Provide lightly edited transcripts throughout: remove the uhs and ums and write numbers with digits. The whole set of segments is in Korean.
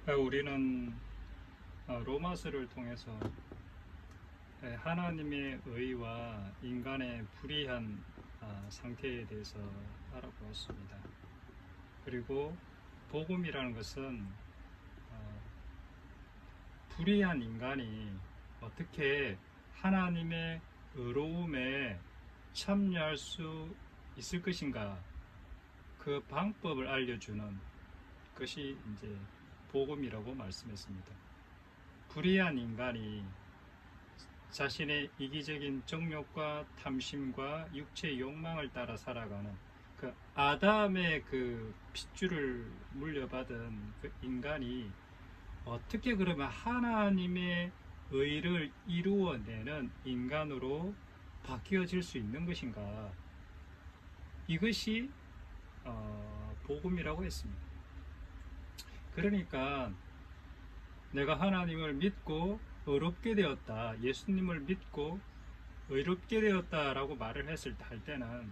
우리는 로마서를 통해서 하나님의 의와 인간의 불의한 상태에 대해서 알아보았습니다. 그리고 복음이라는 것은 불의한 인간이 어떻게 하나님의 의로움에 참여할 수 있을 것인가, 그 방법을 알려주는 것이 이제 복음이라고 말씀했습니다. 불의한 인간이 자신의 이기적인 정욕과 탐심과 육체의 욕망을 따라 살아가는 그 아담의 그 핏줄을 물려받은 그 인간이 어떻게 그러면 하나님의 의를 이루어내는 인간으로 바뀌어질 수 있는 것인가, 이것이 복음이라고 했습니다. 그러니까 내가 하나님을 믿고 의롭게 되었다, 예수님을 믿고 의롭게 되었다라고 말을 했을 때 할 때는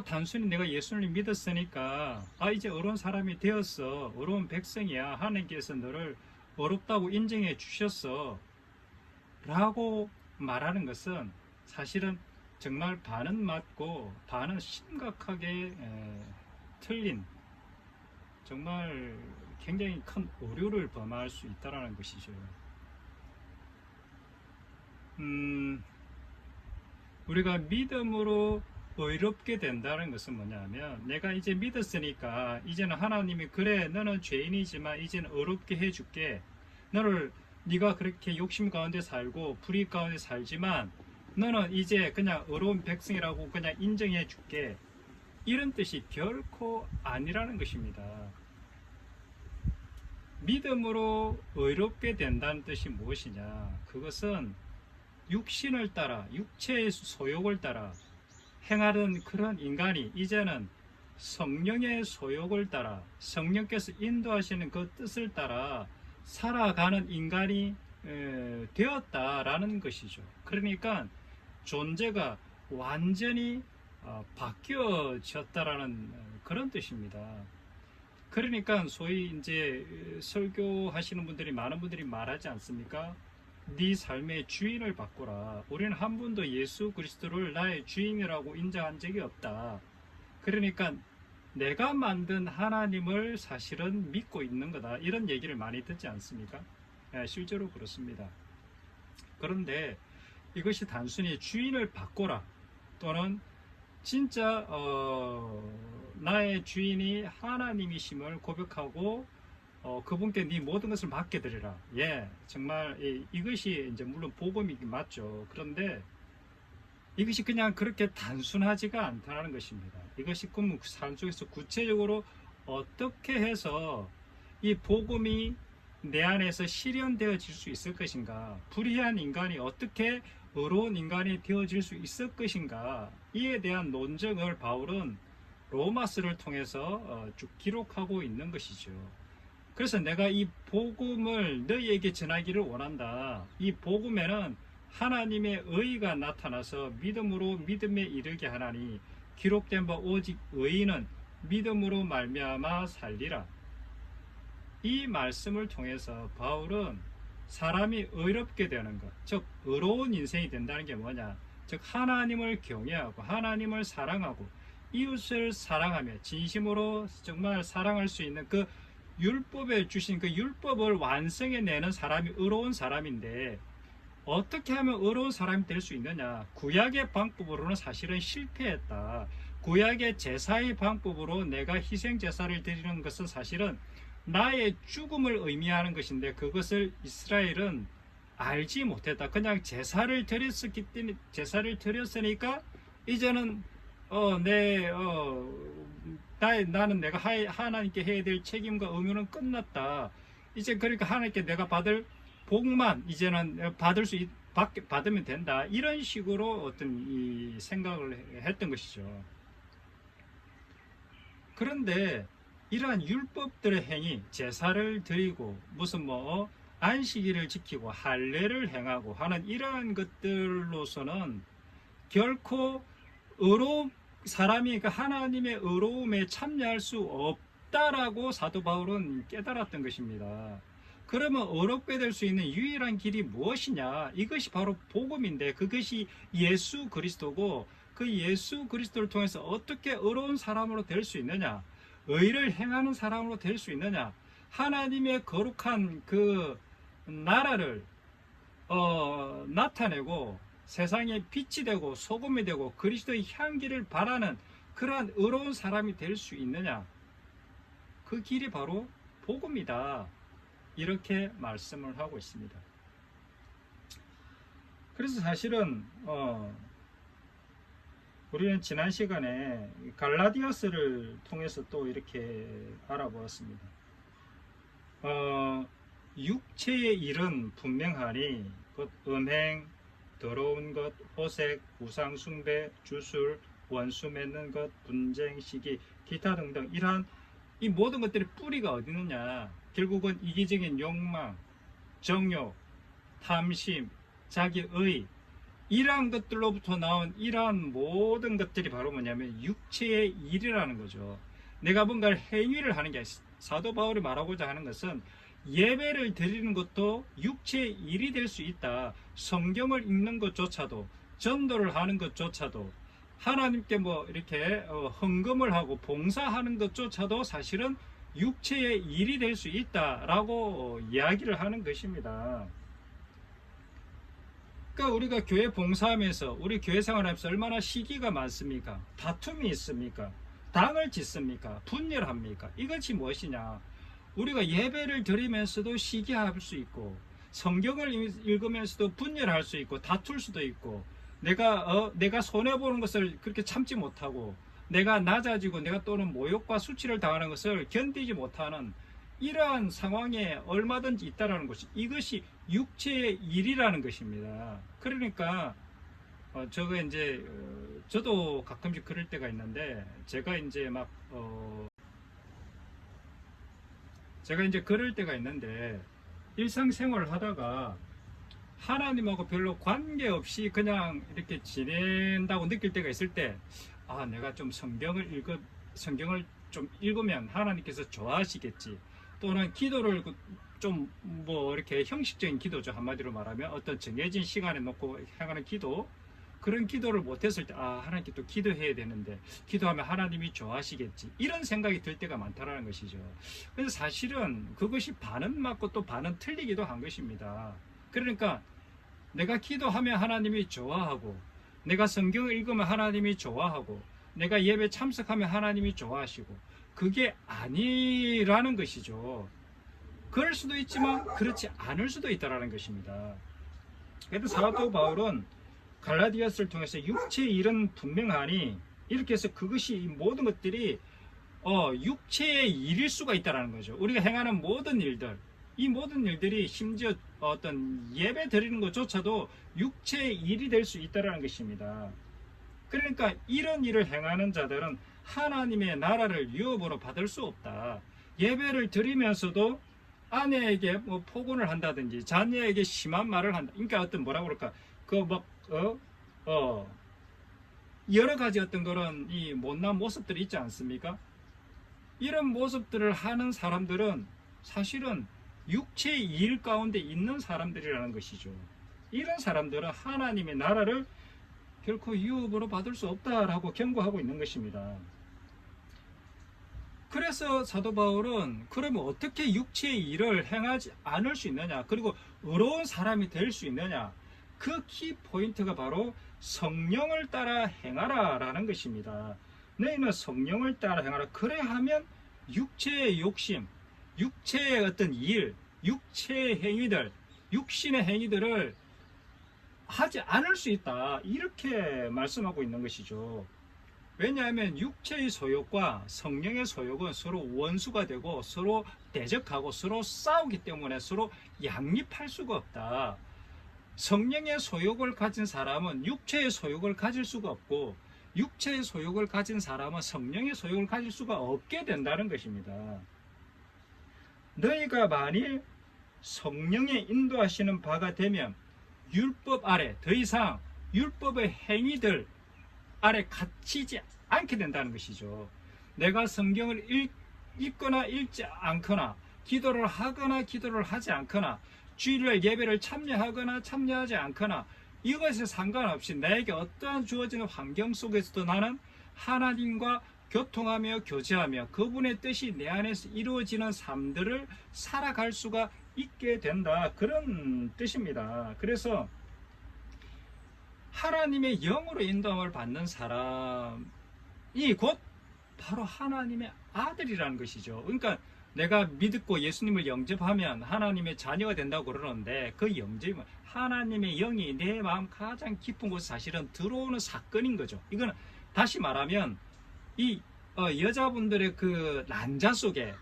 단순히 내가 예수를 믿었으니까 이제 의로운 사람이 되었어, 의로운 백성이야, 하나님께서 너를 의롭다고 인정해 주셨어 라고 말하는 것은 사실은 정말 반은 맞고 반은 심각하게 틀린, 정말 굉장히 큰 오류를 범할 수 있다는 것이죠. 우리가 믿음으로 의롭게 된다는 것은 뭐냐면, 내가 이제 믿었으니까 이제는 하나님이 그래 너는 죄인이지만 이제는 의롭게 해줄게, 너를 네가 그렇게 욕심 가운데 살고 불의 가운데 살지만 너는 이제 그냥 의로운 백성이라고 그냥 인정해 줄게, 이런 뜻이 결코 아니라는 것입니다. 믿음으로 의롭게 된다는 뜻이 무엇이냐, 그것은 육신을 따라 육체의 소욕을 따라 행하는 그런 인간이 이제는 성령의 소욕을 따라 성령께서 인도하시는 그 뜻을 따라 살아가는 인간이 되었다라는 것이죠. 그러니까 존재가 완전히 바뀌어졌다라는 그런 뜻입니다. 그러니까 소위 이제 설교하시는 분들이, 많은 분들이 말하지 않습니까? 네 삶의 주인을 바꾸라. 우리는 한 번도 예수 그리스도를 나의 주인이라고 인정한 적이 없다. 그러니까 내가 만든 하나님을 사실은 믿고 있는 거다, 이런 얘기를 많이 듣지 않습니까? 실제로 그렇습니다. 그런데 이것이 단순히 주인을 바꿔라, 또는 진짜 나의 주인이 하나님이심을 고백하고 그분께 네 모든 것을 맡겨드리라. 정말 이것이 이제 물론 복음이긴 맞죠. 그런데 이것이 그냥 그렇게 단순하지가 않다는 것입니다. 이것이 그럼 삶 속에서 구체적으로 어떻게 해서 이 복음이 내 안에서 실현되어질 수 있을 것인가, 불의한 인간이 어떻게 의로운 인간이 되어질 수 있을 것인가, 이에 대한 논증을 바울은 로마서를 통해서 쭉 기록하고 있는 것이죠. 그래서 내가 이 복음을 너희에게 전하기를 원한다. 이 복음에는 하나님의 의가 나타나서 믿음으로 믿음에 이르게 하나니 기록된 바 오직 의인은 믿음으로 말미암아 살리라. 이 말씀을 통해서 바울은 사람이 의롭게 되는 것, 즉 의로운 인생이 된다는 게 뭐냐, 즉 하나님을 경외하고 하나님을 사랑하고 이웃을 사랑하며 진심으로 정말 사랑할 수 있는 그 율법에 주신 그 율법을 완성해내는 사람이 의로운 사람인데, 어떻게 하면 의로운 사람이 될 수 있느냐, 구약의 방법으로는 사실은 실패했다. 구약의 제사의 방법으로 내가 희생 제사를 드리는 것은 사실은 나의 죽음을 의미하는 것인데, 그것을 이스라엘은 알지 못했다. 그냥 제사를 드렸으니까 이제는 나는 내가 하나님께 해야 될 책임과 의무는 끝났다. 이제 그러니까 하나님께 내가 받을 복만 이제는 받으면 된다. 이런 식으로 어떤 이 생각을 했던 것이죠. 그런데 이러한 율법들의 행위, 제사를 드리고 무슨 안식일을 지키고 할례를 행하고 하는 이러한 것들로서는 결코 사람이 그 하나님의 의로움에 참여할 수 있다라고 사도 바울은 깨달았던 것입니다. 그러면 어렵게 될 수 있는 유일한 길이 무엇이냐? 이것이 바로 복음인데 그것이 예수 그리스도고 그 예수 그리스도를 통해서 어떻게 의로운 사람으로 될 수 있느냐? 의를 행하는 사람으로 될 수 있느냐? 하나님의 거룩한 그 나라를 나타내고 세상에 빛이 되고 소금이 되고 그리스도의 향기를 바라는 그러한 의로운 사람이 될 수 있느냐? 그 길이 바로 복음이다. 이렇게 말씀을 하고 있습니다. 그래서 사실은 우리는 지난 시간에 갈라디아서를 통해서 또 이렇게 알아보았습니다. 육체의 일은 분명하니 곧 음행, 더러운 것, 호색, 우상숭배, 주술, 원수 맺는 것, 분쟁, 시기, 기타 등등 이러한 이 모든 것들의 뿌리가 어디 있느냐? 결국은 이기적인 욕망, 정욕, 탐심, 자기의 이러한 것들로부터 나온 이러한 모든 것들이 바로 뭐냐면 육체의 일이라는 거죠. 내가 뭔가를 행위를 하는 게 사도 바울이 말하고자 하는 것은 예배를 드리는 것도 육체의 일이 될 수 있다. 성경을 읽는 것조차도, 전도를 하는 것조차도, 하나님께 뭐 이렇게 헌금을 하고 봉사하는 것조차도 사실은 육체의 일이 될 수 있다라고 이야기를 하는 것입니다. 그러니까 우리가 교회 봉사하면서 우리 교회 생활하면서 얼마나 시기가 많습니까? 다툼이 있습니까? 당을 짓습니까? 분열합니까? 이것이 무엇이냐? 우리가 예배를 드리면서도 시기할 수 있고 성경을 읽으면서도 분열할 수 있고 다툴 수도 있고 내가 손해보는 것을 그렇게 참지 못하고 내가 낮아지고 내가 또는 모욕과 수치를 당하는 것을 견디지 못하는 이러한 상황에 얼마든지 있다라는 것이 이것이 육체의 일이라는 것입니다. 그러니까 저도 가끔씩 그럴 때가 있는데 제가 이제 그럴 때가 있는데 일상생활을 하다가 하나님하고 별로 관계없이 그냥 이렇게 지낸다고 느낄 때가 있을 때 내가 좀 성경을 좀 읽으면 하나님께서 좋아하시겠지. 또는 기도를 좀 이렇게 형식적인 기도죠. 한마디로 말하면 어떤 정해진 시간에 놓고 행하는 기도, 그런 기도를 못했을 때 하나님께 또 기도해야 되는데 기도하면 하나님이 좋아하시겠지. 이런 생각이 들 때가 많다라는 것이죠. 그래서 사실은 그것이 반은 맞고 또 반은 틀리기도 한 것입니다. 그러니까 내가 기도하면 하나님이 좋아하고 내가 성경을 읽으면 하나님이 좋아하고 내가 예배 참석하면 하나님이 좋아하시고 그게 아니라는 것이죠. 그럴 수도 있지만 그렇지 않을 수도 있다는 것입니다. 그래서 사도 바울은 갈라디아서를 통해서 육체의 일은 분명하니 이렇게 해서 그것이 모든 것들이 육체의 일일 수가 있다는 거죠. 우리가 행하는 모든 일들, 이 모든 일들이 심지어 어떤 예배 드리는 것조차도 육체의 일이 될 수 있다는 것입니다. 그러니까 이런 일을 행하는 자들은 하나님의 나라를 유업으로 받을 수 없다. 예배를 드리면서도 아내에게 폭언을 한다든지 자녀에게 심한 말을 한다. 그러니까 어떤 뭐라고 그럴까? 여러 가지 어떤 그런 이 못난 모습들이 있지 않습니까? 이런 모습들을 하는 사람들은 사실은 육체의 일 가운데 있는 사람들이라는 것이죠. 이런 사람들은 하나님의 나라를 결코 유업으로 받을 수 없다라고 경고하고 있는 것입니다. 그래서 사도 바울은 그러면 어떻게 육체의 일을 행하지 않을 수 있느냐, 그리고 의로운 사람이 될 수 있느냐, 그 키포인트가 바로 성령을 따라 행하라 라는 것입니다. 너희는 성령을 따라 행하라. 그래 하면 육체의 욕심, 육체의 어떤 일, 육체의 행위들, 육신의 행위들을 하지 않을 수 있다. 이렇게 말씀하고 있는 것이죠. 왜냐하면 육체의 소욕과 성령의 소욕은 서로 원수가 되고 서로 대적하고 서로 싸우기 때문에 서로 양립할 수가 없다. 성령의 소욕을 가진 사람은 육체의 소욕을 가질 수가 없고 육체의 소욕을 가진 사람은 성령의 소욕을 가질 수가 없게 된다는 것입니다. 너희가 만일 성령의 인도하시는 바가 되면 율법 아래 더 이상 율법의 행위들 아래 갇히지 않게 된다는 것이죠. 내가 성경을 읽거나 읽지 않거나, 기도를 하거나 기도를 하지 않거나, 주일날 예배를 참여하거나 참여하지 않거나, 이것에 상관없이 나에게 어떠한 주어지는 환경 속에서도 나는 하나님과 교통하며 교제하며 그분의 뜻이 내 안에서 이루어지는 삶들을 살아갈 수가 있게 된다, 그런 뜻입니다. 그래서 하나님의 영으로 인도함을 받는 사람이 곧 바로 하나님의 아들이라는 것이죠. 그러니까 내가 믿고 예수님을 영접하면 하나님의 자녀가 된다고 그러는데, 그 영접은 하나님의 영이 내 마음 가장 깊은 곳에 사실은 들어오는 사건인 거죠. 이거는 다시 말하면 이 여자분들의 그 난자 속에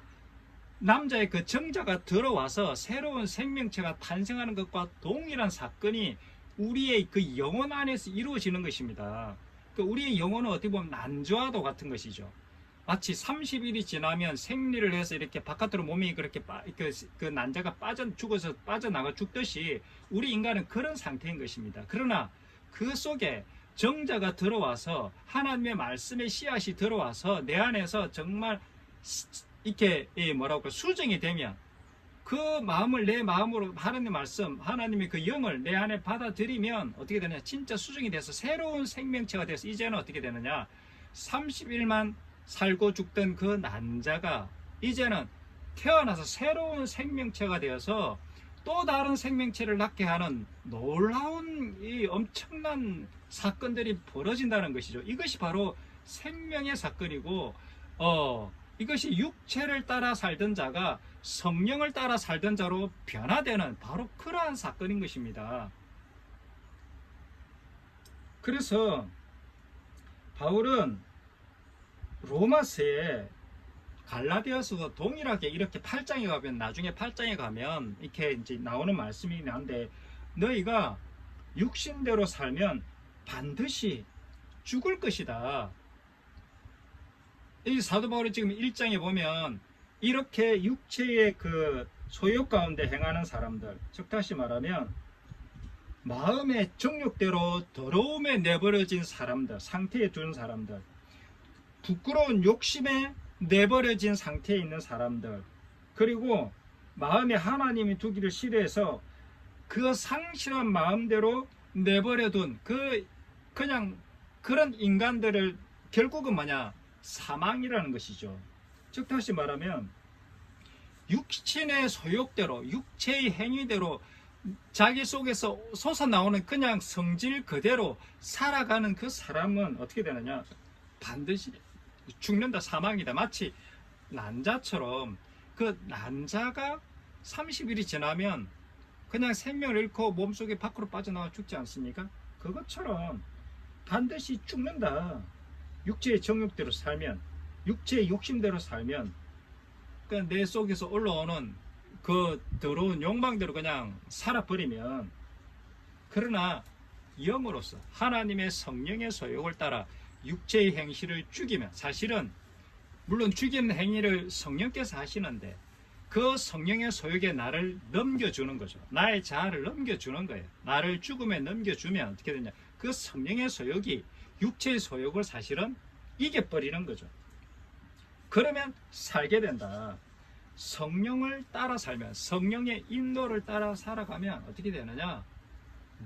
남자의 그 정자가 들어와서 새로운 생명체가 탄생하는 것과 동일한 사건이 우리의 그 영혼 안에서 이루어지는 것입니다. 그 우리의 영혼은 어떻게 보면 난자와도 같은 것이죠. 마치 30일이 지나면 생리를 해서 이렇게 바깥으로 몸이 그렇게 그 난자가 죽어서 빠져나가 죽듯이 우리 인간은 그런 상태인 것입니다. 그러나 그 속에 정자가 들어와서 하나님의 말씀의 씨앗이 들어와서 내 안에서 정말 이렇게 뭐라고 수정이 되면, 그 마음을 내 마음으로 하나님의 말씀, 하나님의 그 영을 내 안에 받아들이면 어떻게 되느냐, 진짜 수정이 돼서 새로운 생명체가 돼서 이제는 어떻게 되느냐, 30일만 살고 죽던 그 난자가 이제는 태어나서 새로운 생명체가 되어서 또 다른 생명체를 낳게 하는 놀라운 이 엄청난 사건들이 벌어진다는 것이죠. 이것이 바로 생명의 사건이고, 이것이 육체를 따라 살던 자가 성령을 따라 살던 자로 변화되는 바로 그러한 사건인 것입니다. 그래서 바울은 로마서에 갈라디아서도 동일하게 이렇게 8장에 가면, 나중에 8장에 가면 이렇게 이제 나오는 말씀이 나는데, 너희가 육신대로 살면 반드시 죽을 것이다. 이 사도 바울이 지금 1장에 보면 이렇게 육체의 그 소욕 가운데 행하는 사람들, 즉 다시 말하면 마음의 정욕대로 더러움에 내버려진 사람들, 상태에 둔 사람들, 부끄러운 욕심에 내버려진 상태에 있는 사람들, 그리고 마음에 하나님이 두기를 싫어해서 그 상실한 마음대로 내버려둔 그냥 그런 인간들을 결국은 뭐냐, 사망이라는 것이죠. 즉 다시 말하면 육신의 소욕대로, 육체의 행위대로 자기 속에서 솟아나오는 그냥 성질 그대로 살아가는 그 사람은 어떻게 되느냐, 반드시 죽는다, 사망이다. 마치 난자처럼 그 난자가 30일이 지나면 그냥 생명을 잃고 몸속에 밖으로 빠져나와 죽지 않습니까? 그것처럼 반드시 죽는다. 육체의 정욕대로 살면, 육체의 욕심대로 살면, 그러니까 내 속에서 올라오는 그 더러운 욕망대로 그냥 살아버리면, 그러나 영으로서 하나님의 성령의 소욕을 따라 육체의 행실을 죽이면, 사실은 물론 죽이는 행위를 성령께서 하시는데 그 성령의 소욕에 나를 넘겨주는 거죠. 나의 자아를 넘겨주는 거예요. 나를 죽음에 넘겨주면 어떻게 되냐, 그 성령의 소욕이 육체의 소욕을 사실은 이겨버리는 거죠. 그러면 살게 된다. 성령을 따라 살면, 성령의 인도를 따라 살아가면 어떻게 되느냐,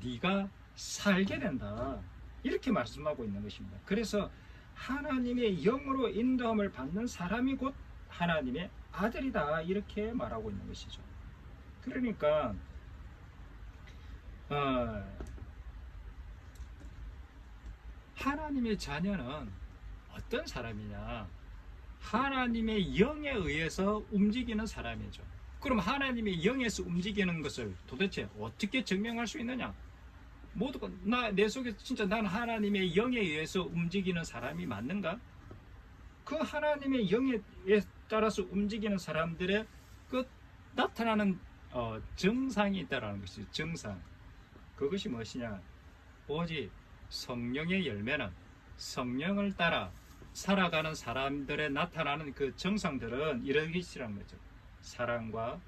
네가 살게 된다, 이렇게 말씀하고 있는 것입니다. 그래서 하나님의 영으로 인도함을 받는 사람이 곧 하나님의 아들이다, 이렇게 말하고 있는 것이죠. 그러니까 하나님의 자녀는 어떤 사람이냐, 하나님의 영에 의해서 움직이는 사람이죠. 그럼 하나님의 영에서 움직이는 것을 도대체 어떻게 증명할 수 있느냐, 모두가 내 속에 진짜 난 하나님의 영에 의해서 움직이는 사람이 맞는가? 그 하나님의 영에 따라서 움직이는 사람들의 그 나타나는 정상이 있다라는 것이죠. 정상. 그것이 무엇이냐, 오직 성령의 열매는, 성령을 따라 살아가는 사람들의 나타나는 그 정상들은 이런 것이라는 거죠. 사랑과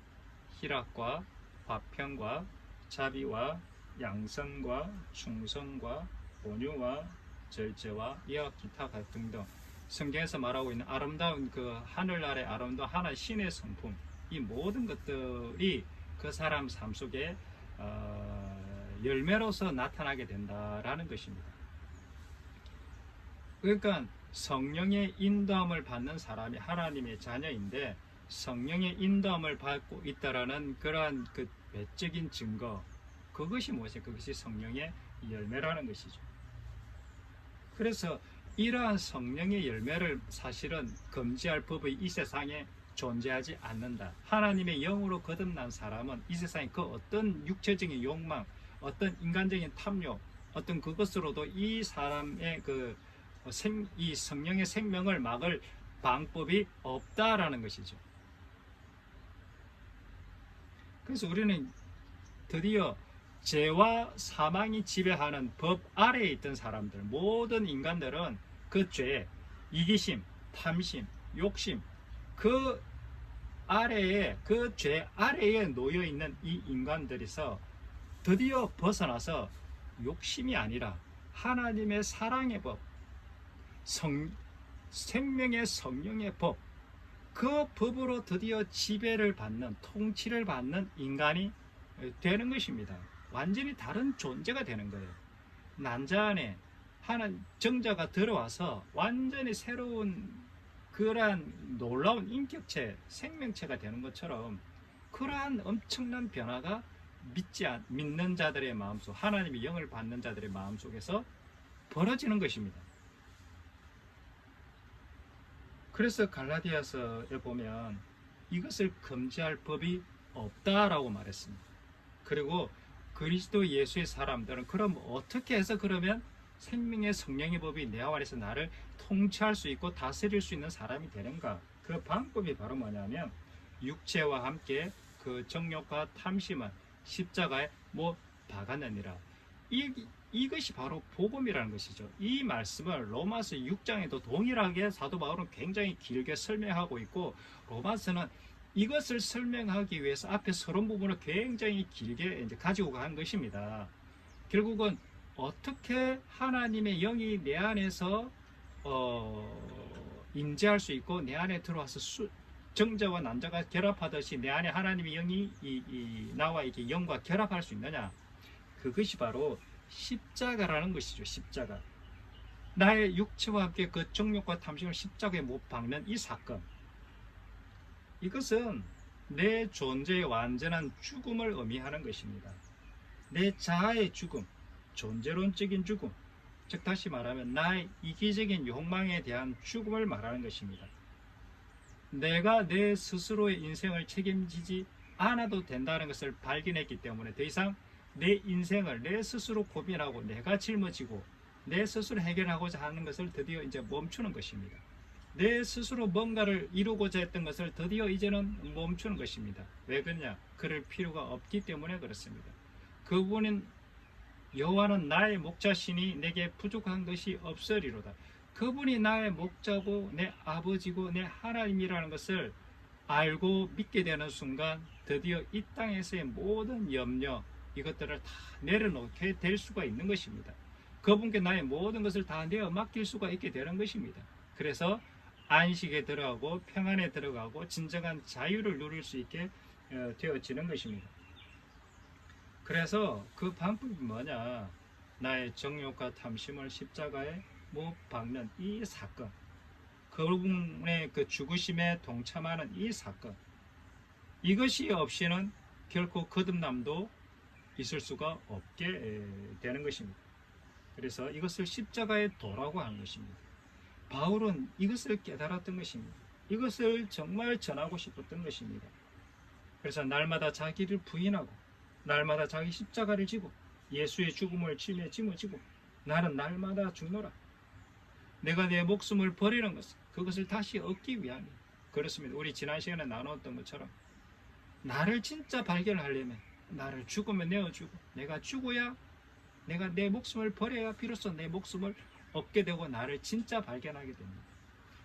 희락과 화평과 자비와 양선과 충성과 온유와 절제와 이와 기타 등등 성경에서 말하고 있는 아름다운 그 하늘 아래 아름다운 하나의 신의 성품, 이 모든 것들이 그 사람 삶 속에 열매로서 나타나게 된다라는 것입니다. 그러니까 성령의 인도함을 받는 사람이 하나님의 자녀인데, 성령의 인도함을 받고 있다라는 그러한 그 외적인 증거, 그것이 무엇이에요? 그것이 성령의 열매라는 것이죠. 그래서 이러한 성령의 열매를 사실은 금지할 법이 이 세상에 존재하지 않는다. 하나님의 영으로 거듭난 사람은 이 세상에 그 어떤 육체적인 욕망, 어떤 인간적인 탐욕, 어떤 그것으로도 이 사람의 이 성령의 생명을 막을 방법이 없다라는 것이죠. 그래서 우리는 드디어 죄와 사망이 지배하는 법 아래에 있던 사람들, 모든 인간들은 그 죄, 이기심, 탐심, 욕심, 그 아래에, 그 죄 아래에 놓여 있는 이 인간들에서 드디어 벗어나서 욕심이 아니라 하나님의 사랑의 법, 생명의 성령의 법, 그 법으로 드디어 지배를 받는, 통치를 받는 인간이 되는 것입니다. 완전히 다른 존재가 되는 거예요. 난자 안에 하나님 정자가 들어와서 완전히 새로운 그러한 놀라운 인격체, 생명체가 되는 것처럼, 그러한 엄청난 변화가 믿는 자들의 마음속, 하나님의 영을 받는 자들의 마음속에서 벌어지는 것입니다. 그래서 갈라디아서에 보면 이것을 금지할 법이 없다라고 말했습니다. 그리고 그리스도 예수의 사람들은 그럼 어떻게 해서 그러면 생명의 성령의 법이 내 안에서 나를 통치할 수 있고 다스릴 수 있는 사람이 되는가? 그 방법이 바로 뭐냐면, 육체와 함께 그 정욕과 탐심은 십자가에 못 박았느니라. 이것이 바로 복음이라는 것이죠. 이 말씀을 로마서 6장에도 동일하게 사도 바울은 굉장히 길게 설명하고 있고, 로마서는 이것을 설명하기 위해서 앞에 서론 부분을 굉장히 길게 이제 가지고 간 것입니다. 결국은 어떻게 하나님의 영이 내 안에서 임재할 수 있고 내 안에 들어와서 정자와 난자가 결합하듯이 내 안에 하나님의 영이 나와 이렇게 영과 결합할 수 있느냐? 그것이 바로 십자가라는 것이죠. 십자가. 나의 육체와 함께 그 정욕과 탐심을 십자가에 못 박는 이 사건, 이것은 내 존재의 완전한 죽음을 의미하는 것입니다. 내 자아의 죽음, 존재론적인 죽음, 즉 다시 말하면 나의 이기적인 욕망에 대한 죽음을 말하는 것입니다. 내가 내 스스로의 인생을 책임지지 않아도 된다는 것을 발견했기 때문에 더 이상 내 인생을 내 스스로 고민하고 내가 짊어지고 내 스스로 해결하고자 하는 것을 드디어 이제 멈추는 것입니다. 내 스스로 뭔가를 이루고자 했던 것을 드디어 이제는 멈추는 것입니다. 왜 그러냐? 그럴 필요가 없기 때문에 그렇습니다. 그분은 여호와는 나의 목자시니 내게 부족한 것이 없으리로다. 그분이 나의 목자고 내 아버지고 내 하나님이라는 것을 알고 믿게 되는 순간 드디어 이 땅에서의 모든 염려, 이것들을 다 내려놓게 될 수가 있는 것입니다. 그분께 나의 모든 것을 다 내어 맡길 수가 있게 되는 것입니다. 그래서 안식에 들어가고 평안에 들어가고 진정한 자유를 누릴 수 있게 되어지는 것입니다. 그래서 그 방법이 뭐냐? 나의 정욕과 탐심을 십자가에 못 박는 이 사건, 그분의 그 죽으심에 동참하는 이 사건, 이것이 없이는 결코 거듭남도 있을 수가 없게 되는 것입니다. 그래서 이것을 십자가의 도라고 하는 것입니다. 바울은 이것을 깨달았던 것입니다. 이것을 정말 전하고 싶었던 것입니다. 그래서 날마다 자기를 부인하고 날마다 자기 십자가를 지고 예수의 죽음을 짊어지고 나는 날마다 죽노라. 내가 내 목숨을 버리는 것은 그것을 다시 얻기 위함이에요. 그렇습니다. 우리 지난 시간에 나눴던 것처럼 나를 진짜 발견하려면 나를 죽으면 내어주고 내가 죽어야, 내가 내 목숨을 버려야 비로소 내 목숨을 얻게 되고 나를 진짜 발견하게 됩니다.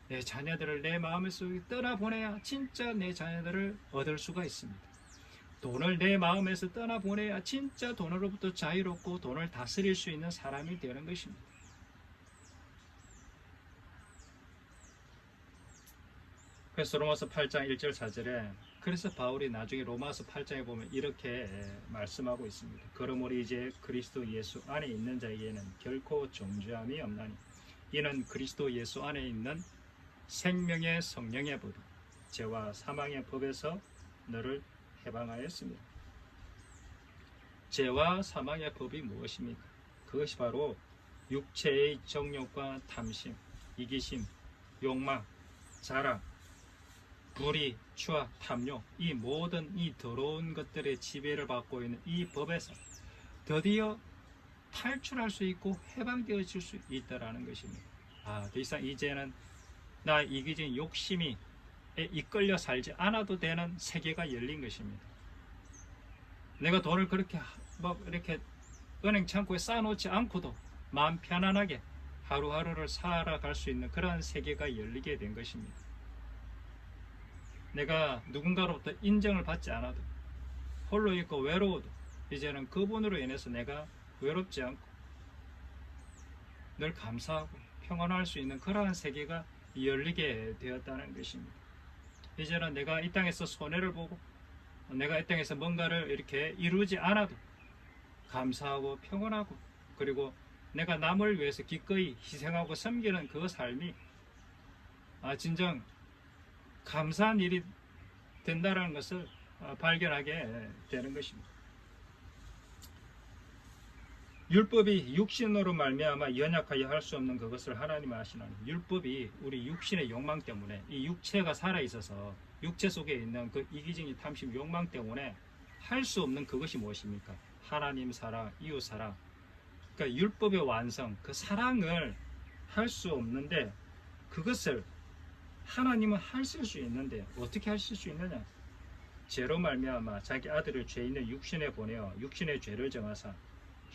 내 자녀들을 내 마음에서 떠나보내야 진짜 내 자녀들을 얻을 수가 있습니다. 돈을 내 마음에서 떠나보내야 진짜 돈으로부터 자유롭고 돈을 다스릴 수 있는 사람이 되는 것입니다. 그래서 로마서 8장 1절 4절에 그래서 바울이 나중에 로마서 8장에 보면 이렇게 말씀하고 있습니다. 그러므로 이제 그리스도 예수 안에 있는 자에게는 결코 정죄함이 없나니 이는 그리스도 예수 안에 있는 생명의 성령의 법이 죄와 사망의 법에서 너를 해방하였습니다. 죄와 사망의 법이 무엇입니까? 그것이 바로 육체의 정욕과 탐심, 이기심, 욕망, 자랑, 불의, 추악, 탐욕, 이 모든 이 더러운 것들의 지배를 받고 있는 이 법에서 드디어 탈출할 수 있고 해방되어질 수 있다라는 것입니다. 더 이상 이제는 나 이기적인 욕심이 이끌려 살지 않아도 되는 세계가 열린 것입니다. 내가 돈을 그렇게 막 이렇게 은행 창고에 쌓아놓지 않고도 마음 편안하게 하루하루를 살아갈 수 있는 그러한 세계가 열리게 된 것입니다. 내가 누군가로부터 인정을 받지 않아도 홀로 있고 외로워도 이제는 그분으로 인해서 내가 외롭지 않고 늘 감사하고 평안할 수 있는 그러한 세계가 열리게 되었다는 것입니다. 이제는 내가 이 땅에서 손해를 보고 내가 이 땅에서 뭔가를 이렇게 이루지 않아도 감사하고 평안하고 그리고 내가 남을 위해서 기꺼이 희생하고 섬기는 그 삶이 진정 감사한 일이 된다는 것을 발견하게 되는 것입니다. 율법이 육신으로 말미암아 연약하여 할 수 없는 그것을 하나님 아시나니 율법이 우리 육신의 욕망 때문에 이 육체가 살아있어서 육체 속에 있는 그 이기적인 탐심 욕망 때문에 할 수 없는 그것이 무엇입니까? 하나님 사랑, 이웃 사랑, 그러니까 율법의 완성, 그 사랑을 할 수 없는데 그것을 하나님은 하실 수 있는데 어떻게 하실 수 있느냐? 죄로 말미암아 자기 아들을 죄 있는 육신에 보내어 육신의 죄를 정하사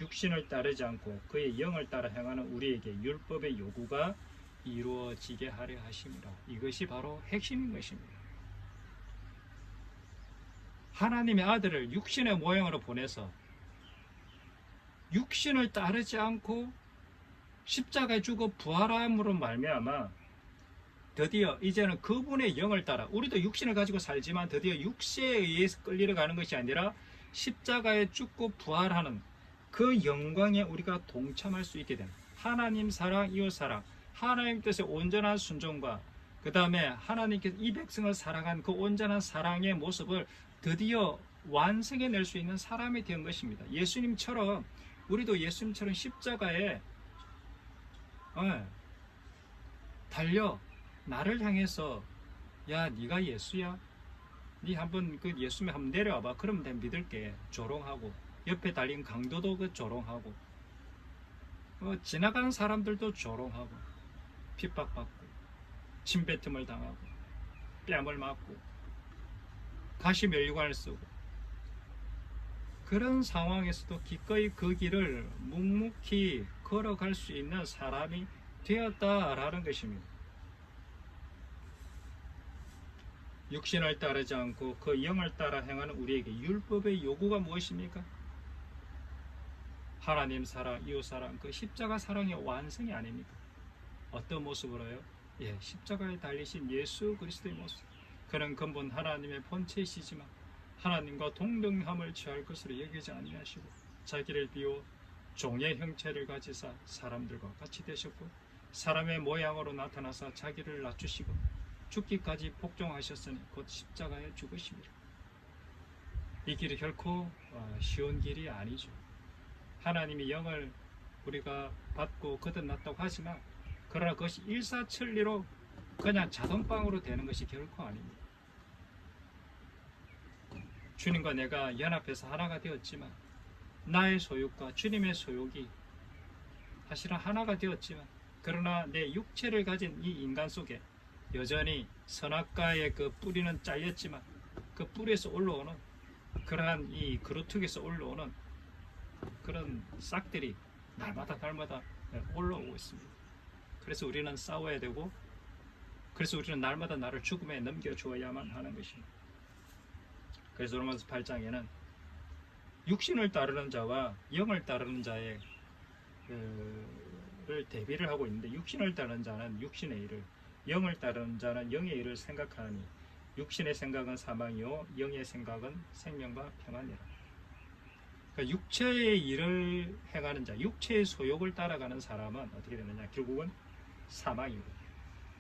육신을 따르지 않고 그의 영을 따라 행하는 우리에게 율법의 요구가 이루어지게 하려 하심이라. 이것이 바로 핵심인 것입니다. 하나님의 아들을 육신의 모양으로 보내서 육신을 따르지 않고 십자가에 죽어 부활함으로 말미암아 드디어 이제는 그분의 영을 따라 우리도 육신을 가지고 살지만 드디어 육체에 의해서 끌리러 가는 것이 아니라 십자가에 죽고 부활하는 그 영광에 우리가 동참할 수 있게 됩니다. 하나님 사랑, 이웃 사랑, 하나님 뜻의 온전한 순종과 그 다음에 하나님께서 이 백성을 사랑한 그 온전한 사랑의 모습을 드디어 완성해낼 수 있는 사람이 된 것입니다. 예수님처럼 우리도 예수님처럼 십자가에 달려 나를 향해서 야 네가 예수야? 네 한번 그 예수님 한번 내려와봐. 그러면 내가 믿을게. 조롱하고 옆에 달린 강도도 그 조롱하고 지나가는 사람들도 조롱하고 핍박받고 침뱉음을 당하고 뺨을 맞고 가시 면류관을 쓰고 그런 상황에서도 기꺼이 그 길을 묵묵히 걸어갈 수 있는 사람이 되었다라는 것입니다. 육신을 따르지 않고 그 영을 따라 행하는 우리에게 율법의 요구가 무엇입니까? 하나님 사랑, 이웃 사랑, 그 십자가 사랑의 완성이 아닙니까? 어떤 모습으로요? 십자가에 달리신 예수 그리스도의 모습. 그는 근본 하나님의 본체이시지만 하나님과 동등함을 취할 것으로 여기지 아니하시고 자기를 비워 종의 형체를 가지사 사람들과 같이 되셨고 사람의 모양으로 나타나사 자기를 낮추시고 죽기까지 복종하셨으니 곧 십자가에 죽으십니다. 이 길이 결코 쉬운 길이 아니죠. 하나님이 영을 우리가 받고 거듭났다고 하지만 그러나 그것이 일사천리로 그냥 자동방으로 되는 것이 결코 아닙니다. 주님과 내가 연합해서 하나가 되었지만 나의 소욕과 주님의 소욕이 사실은 하나가 되었지만 그러나 내 육체를 가진 이 인간 속에 여전히 선악과의 그 뿌리는 잘렸지만 그 뿌리에서 올라오는 그러한 이 그루트에서 올라오는 그런 싹들이 날마다 올라오고 있습니다. 그래서 우리는 싸워야 되고 그래서 우리는 날마다 나를 죽음에 넘겨주어야만 하는 것입니다. 그래서 로마서 8장에는 육신을 따르는 자와 영을 따르는 자의 를 대비를 하고 있는데 육신을 따르는 자는 육신의 일을 영을 따르는 자는 영의 일을 생각하니 육신의 생각은 사망이요 영의 생각은 생명과 평안이라. 그러니까 육체의 일을 행하는 자, 육체의 소욕을 따라가는 사람은 어떻게 되느냐? 결국은 사망이고,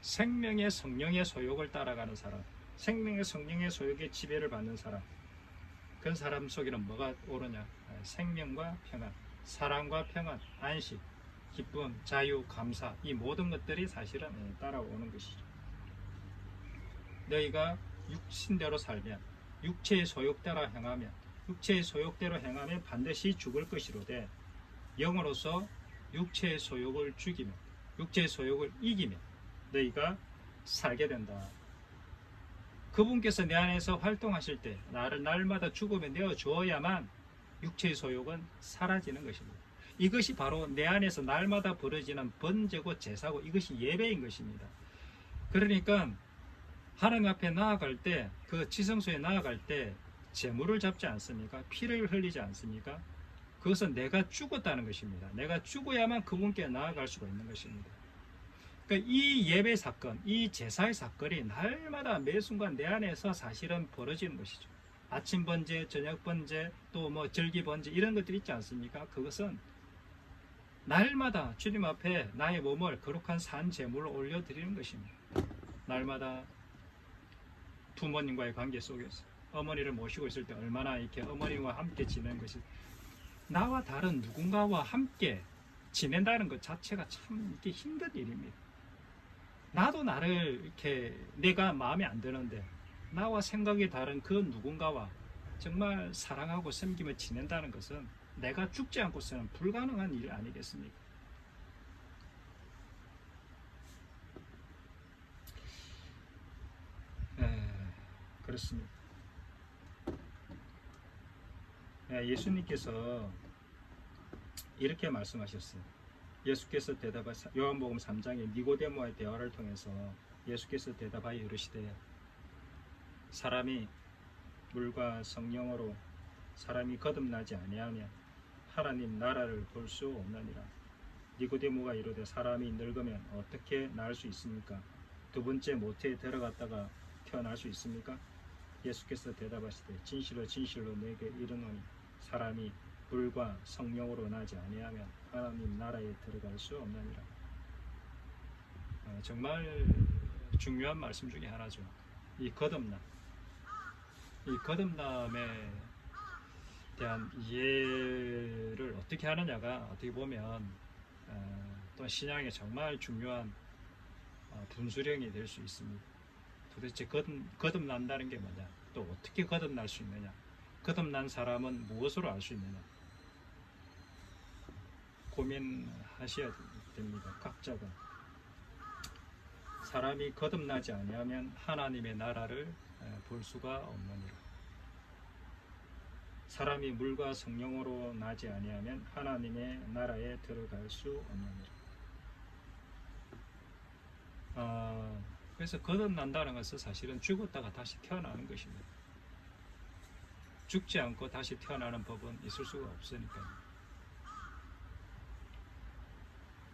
생명의 성령의 소욕을 따라가는 사람, 생명의 성령의 소욕의 지배를 받는 사람, 그 사람 속에는 뭐가 오르냐? 생명과 평안, 사랑과 평안, 안식, 기쁨, 자유, 감사, 이 모든 것들이 사실은 따라오는 것이죠. 너희가 육신대로 살면, 육체의 소욕대로 행하면, 육체의 소욕대로 행하면 반드시 죽을 것이로되 영으로서 육체의 소욕을 죽이면, 육체의 소욕을 이기면 너희가 살게 된다. 그분께서 내 안에서 활동하실 때 나를 날마다 죽음에 내어 주어야만 육체의 소욕은 사라지는 것입니다. 이것이 바로 내 안에서 날마다 벌어지는 번제고 제사고 이것이 예배인 것입니다. 그러니까 하나님 앞에 나아갈 때, 그 지성소에 나아갈 때 제물을 잡지 않습니까? 피를 흘리지 않습니까? 그것은 내가 죽었다는 것입니다. 내가 죽어야만 그분께 나아갈 수가 있는 것입니다. 그러니까 이 예배 사건, 이 제사의 사건이 날마다 매 순간 내 안에서 사실은 벌어지는 것이죠. 아침 번제, 저녁 번제, 또 뭐 절기 번제 이런 것들이 있지 않습니까? 그것은 날마다 주님 앞에 나의 몸을 거룩한 산 제물로 올려드리는 것입니다. 날마다 부모님과의 관계 속에서 어머니를 모시고 있을 때 얼마나 이렇게 어머니와 함께 지내는 것이, 나와 다른 누군가와 함께 지낸다는 것 자체가 참 이렇게 힘든 일입니다. 나도 나를 이렇게 내가 마음에 안 드는데 나와 생각이 다른 그 누군가와 정말 사랑하고 섬기며 지낸다는 것은 내가 죽지 않고서는 불가능한 일 아니겠습니까? 그렇습니다. 예수님께서 이렇게 말씀하셨어요. 예수께서 대답하사, 요한복음 3장에 니고데모와의 대화를 통해서 예수께서 대답하여 이르시되, 사람이 물과 성령으로 사람이 거듭나지 아니하면 하나님 나라를 볼 수 없느니라. 니고데모가 이르되, 사람이 늙으면 어떻게 나을 수 있습니까? 두 번째 모태에 들어갔다가 태어날 수 있습니까? 예수께서 대답하시되, 진실로 진실로 내게 이르노니 사람이 물과 성령으로 나지 아니하면 하나님 나라에 들어갈 수 없느니라. 정말 중요한 말씀 중에 하나죠. 이 거듭남, 이 거듭남에 대한 이해를 어떻게 하느냐가 어떻게 보면 또 신앙에 정말 중요한 분수령이 될 수 있습니다. 도대체 거듭난다는 게 뭐냐, 또 어떻게 거듭날 수 있느냐, 거듭난 사람은 무엇으로 알 수 있느냐, 고민하셔야 됩니다. 각자가. 사람이 거듭나지 아니하면 하나님의 나라를 볼 수가 없느니라. 사람이 물과 성령으로 나지 아니하면 하나님의 나라에 들어갈 수 없느니라. 그래서 거듭난다는 것은 사실은 죽었다가 다시 태어나는 것입니다. 죽지 않고 다시 태어나는 법은 있을 수가 없으니까요.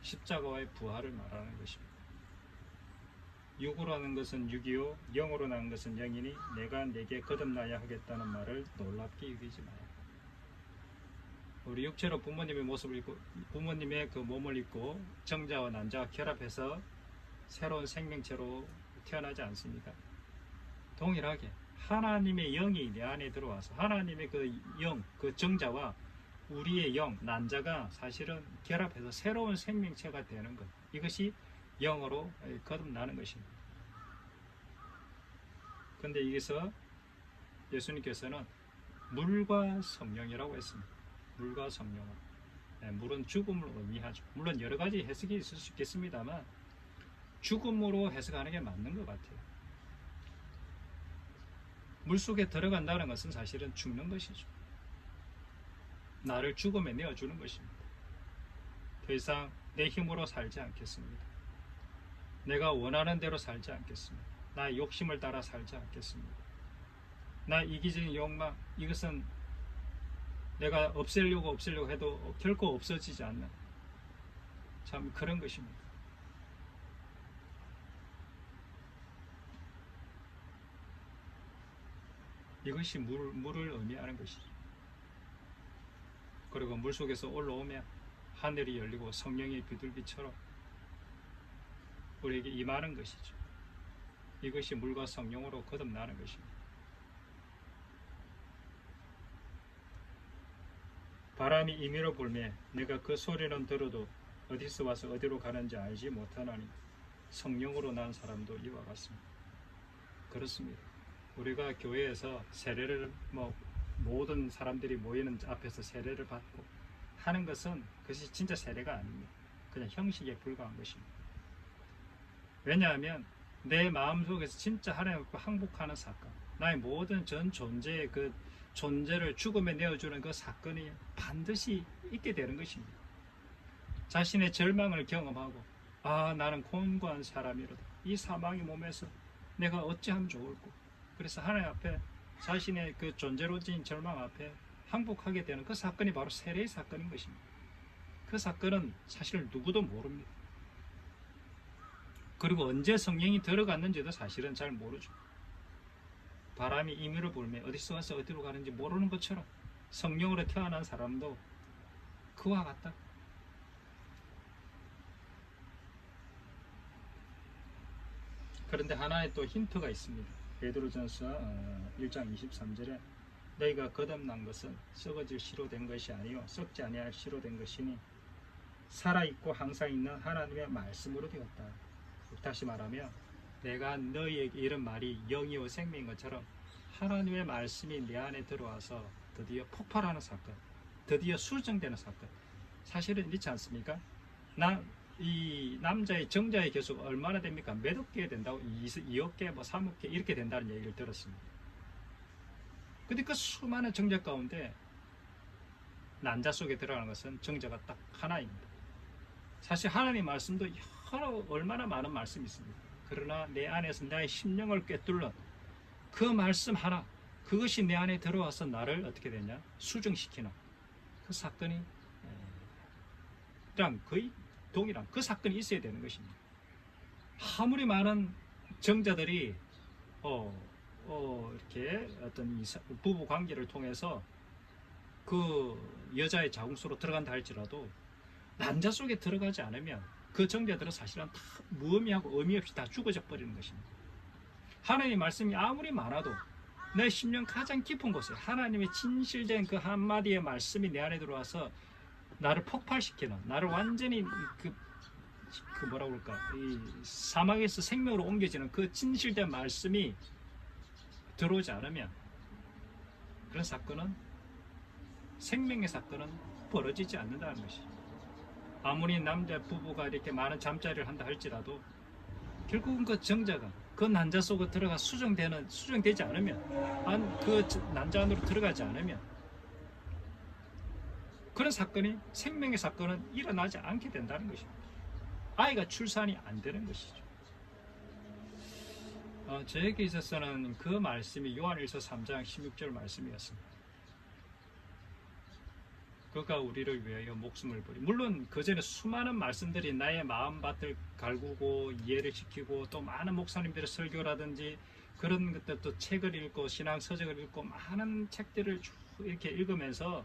십자가와의 부활을 말하는 것입니다. 육으로 하는 것은 육이요 영으로 나는 것은 영이니 내가 내게 거듭나야 하겠다는 말을 놀랍게 여기지 마라. 우리 육체로 부모님의 모습을 입고 부모님의 그 몸을 입고 정자와 난자와 결합해서 새로운 생명체로 태어나지 않습니까? 동일하게 하나님의 영이 내 안에 들어와서 하나님의 그 영, 그 정자와 우리의 영, 난자가 사실은 결합해서 새로운 생명체가 되는 것, 이것이 영으로 거듭나는 것입니다. 그런데 여기서 예수님께서는 물과 성령이라고 했습니다. 물과 성령. 물은 죽음을 의미하죠. 물론 여러 가지 해석이 있을 수 있겠습니다만 죽음으로 해석하는 게 맞는 것 같아요. 물속에 들어간다는 것은 사실은 죽는 것이죠. 나를 죽음에 내어주는 것입니다. 더 이상 내 힘으로 살지 않겠습니다. 내가 원하는 대로 살지 않겠습니다. 나의 욕심을 따라 살지 않겠습니다. 나의 이기적인 욕망, 이것은 내가 없애려고 해도 결코 없어지지 않는 참 그런 것입니다. 이것이 물을 의미하는 것이죠. 그리고 물 속에서 올라오면 하늘이 열리고 성령의 비둘기처럼 우리에게 임하는 것이죠. 이것이 물과 성령으로 거듭나는 것입니다. 바람이 임의로 불매 내가 그 소리는 들어도 어디서 와서 어디로 가는지 알지 못하나니 성령으로 난 사람도 이와 같습니다. 그렇습니다. 우리가 교회에서 세례를 모든 사람들이 모이는 앞에서 세례를 받고 하는 것은 그것이 진짜 세례가 아닙니다. 그냥 형식에 불과한 것입니다. 왜냐하면 내 마음속에서 진짜 하나님과 항복하는 사건, 나의 모든 전 존재의 그 존재를 죽음에 내어주는 그 사건이 반드시 있게 되는 것입니다. 자신의 절망을 경험하고 나는 곤고한 사람이로다. 이 사망의 몸에서 내가 어찌하면 좋을꼬. 그래서 하나님 앞에 자신의 그 존재로진 절망 앞에 항복하게 되는 그 사건이 바로 세례의 사건인 것입니다. 그 사건은 사실 누구도 모릅니다. 그리고 언제 성령이 들어갔는지도 사실은 잘 모르죠. 바람이 임의로 불매 어디서 와서 어디로 가는지 모르는 것처럼 성령으로 태어난 사람도 그와 같다. 그런데 하나의 또 힌트가 있습니다. 베드로전서 1장 23절에 너희가 거듭난 것은 썩어질 씨로 된 것이 아니요 썩지 아니할 씨로 된 것이니 살아있고 항상 있는 하나님의 말씀으로 되었다. 다시 말하면 내가 너희에게 이런 말이 영이요 생명인 것처럼 하나님의 말씀이 내 안에 들어와서 드디어 폭발하는 사건, 드디어 수정되는 사건. 사실은 있지 않습니까? 이 남자의 정자의 개수가 얼마나 됩니까? 몇 억 개 된다고 2억 개, 3억 개 이렇게 된다는 얘기를 들었습니다. 근데 그 수많은 정자 가운데 난자 속에 들어가는 것은 정자가 딱 하나입니다. 사실 하나님의 말씀도 얼마나 많은 말씀이 있습니다. 그러나 내 안에서 나의 심령을 꿰뚫는 그 말씀 하나, 그것이 내 안에 들어와서 나를 어떻게 되냐? 수정시키는 그 사건이 거의 동일한 그 사건이 있어야 되는 것입니다. 아무리 많은 정자들이 이렇게 어떤 부부 관계를 통해서 그 여자의 자궁수로 들어간다 할지라도 난자 속에 들어가지 않으면 그 정자들은 사실은 다 무의미하고 의미 없이 다 죽어져 버리는 것입니다. 하나님의 말씀이 아무리 많아도 내 심령 가장 깊은 곳에 하나님의 진실된 그 한마디의 말씀이 내 안에 들어와서 나를 폭발시키는, 나를 완전히 뭐라 그럴까, 이 사망에서 생명으로 옮겨지는 그 진실된 말씀이 들어오지 않으면 그런 사건은, 생명의 사건은 벌어지지 않는다는 것이죠. 아무리 남자 부부가 이렇게 많은 잠자리를 한다 할지라도 결국은 그 정자가 그 난자 속에 들어가 수정되지 않으면, 그 난자 안으로 들어가지 않으면 그런 사건이, 생명의 사건은 일어나지 않게 된다는 것입니다. 아이가 출산이 안 되는 것이죠. 저에게 있어서는 그 말씀이 요한일서 3장 16절 말씀이었습니다. 그가 우리를 위하여 목숨을 버리. 물론 그 전에 수많은 말씀들이 나의 마음밭을 갈구고 이해를 시키고 또 많은 목사님들의 설교라든지 그런 것들도 책을 읽고 신앙 서적을 읽고 많은 책들을 쭉 이렇게 읽으면서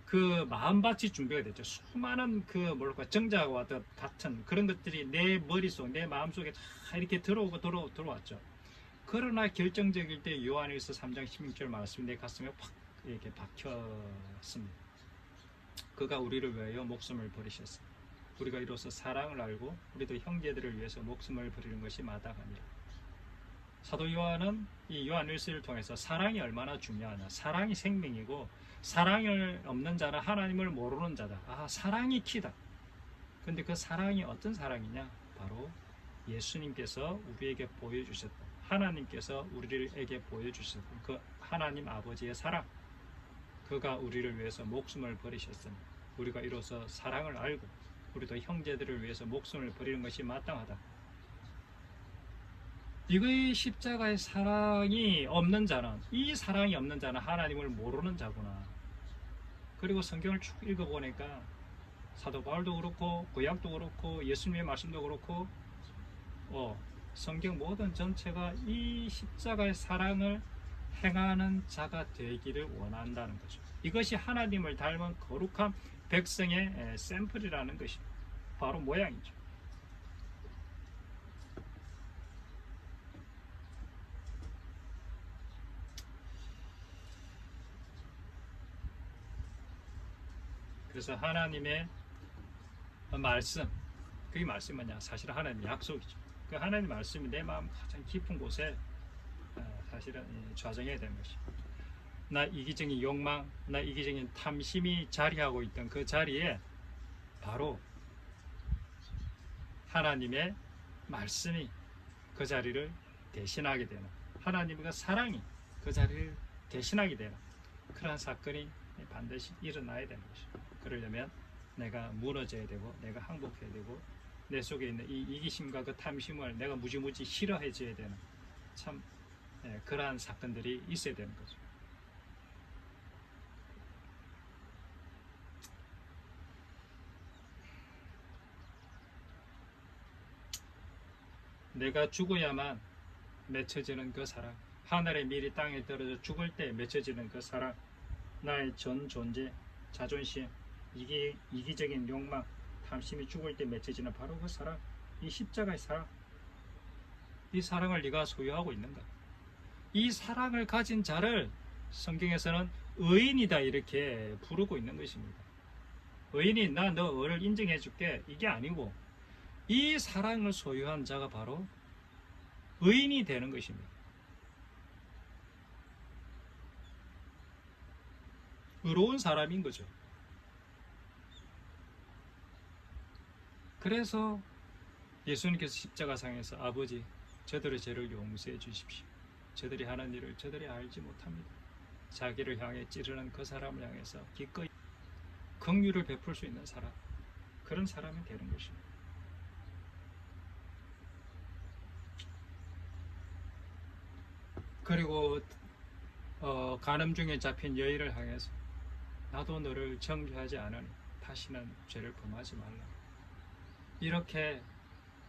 그 마음밭이 준비가 됐죠. 수많은 정자와 같은 그런 것들이 내 머릿속, 내 마음속에 다 이렇게 들어왔죠. 그러나 결정적일 때 요한일서 3장 16절 말씀이 내 가슴에 팍 이렇게 박혔습니다. 그가 우리를 위하여 목숨을 버리셨습니다. 우리가 이로써 사랑을 알고 우리도 형제들을 위해서 목숨을 버리는 것이 마땅하니라. 사도 요한은 이 요한일서를 통해서 사랑이 얼마나 중요하냐, 사랑이 생명이고 사랑을 없는 자는 하나님을 모르는 자다. 사랑이 키다. 근데 그 사랑이 어떤 사랑이냐? 바로 예수님께서 우리에게 보여주셨다. 하나님께서 우리에게 보여주셨던 그 하나님 아버지의 사랑. 그가 우리를 위해서 목숨을 버리셨으니 우리가 이로써 사랑을 알고 우리도 형제들을 위해서 목숨을 버리는 것이 마땅하다. 이거의 십자가의 사랑이 없는 자는, 이 사랑이 없는 자는 하나님을 모르는 자구나. 그리고 성경을 쭉 읽어보니까 사도 바울도 그렇고 구약도 그렇고 예수님의 말씀도 그렇고 성경 모든 전체가 이 십자가의 사랑을 행하는 자가 되기를 원한다는 거죠. 이것이 하나님을 닮은 거룩한 백성의 샘플이라는 것이 바로 모양이죠. 그래서 하나님의 말씀, 그게 말씀이 뭐냐? 사실 하나님의 약속이죠. 그 하나님의 말씀이 내 마음 가장 깊은 곳에 사실은 좌정해야 되는 것이죠. 나 이기적인 욕망, 나 이기적인 탐심이 자리하고 있던 그 자리에 바로 하나님의 말씀이 그 자리를 대신하게 되는, 하나님의 그 사랑이 그 자리를 대신하게 되는 그러한 사건이 반드시 일어나야 되는 것이죠. 그러려면 내가 무너져야 되고, 내가 항복해야 되고, 내 속에 있는 이 이기심과 그 탐심을 내가 무지무지 싫어해줘야 되는 참 그러한 사건들이 있어야 되는 거죠. 내가 죽어야만 맺혀지는 그 사랑, 하늘의 밀이 땅에 떨어져 죽을 때 맺혀지는 그 사랑, 나의 전 존재, 자존심, 이기적인 욕망, 탐심이 죽을 때 맺혀지는 바로 그 사랑, 이 십자가의 사랑, 이 사랑을 네가 소유하고 있는가? 이 사랑을 가진 자를 성경에서는 의인이다 이렇게 부르고 있는 것입니다. 의인이 나 너를 인정해 줄게 이게 아니고, 이 사랑을 소유한 자가 바로 의인이 되는 것입니다. 의로운 사람인 거죠. 그래서 예수님께서 십자가상에서 아버지, 저들의 죄를 용서해 주십시오. 저들이 하는 일을 저들이 알지 못합니다. 자기를 향해 찌르는 그 사람을 향해서 기꺼이 긍휼을 베풀 수 있는 사람, 그런 사람이 되는 것입니다. 그리고 간음 중에 잡힌 여인을 향해서 나도 너를 정죄하지 않으니 다시는 죄를 범하지 말라. 이렇게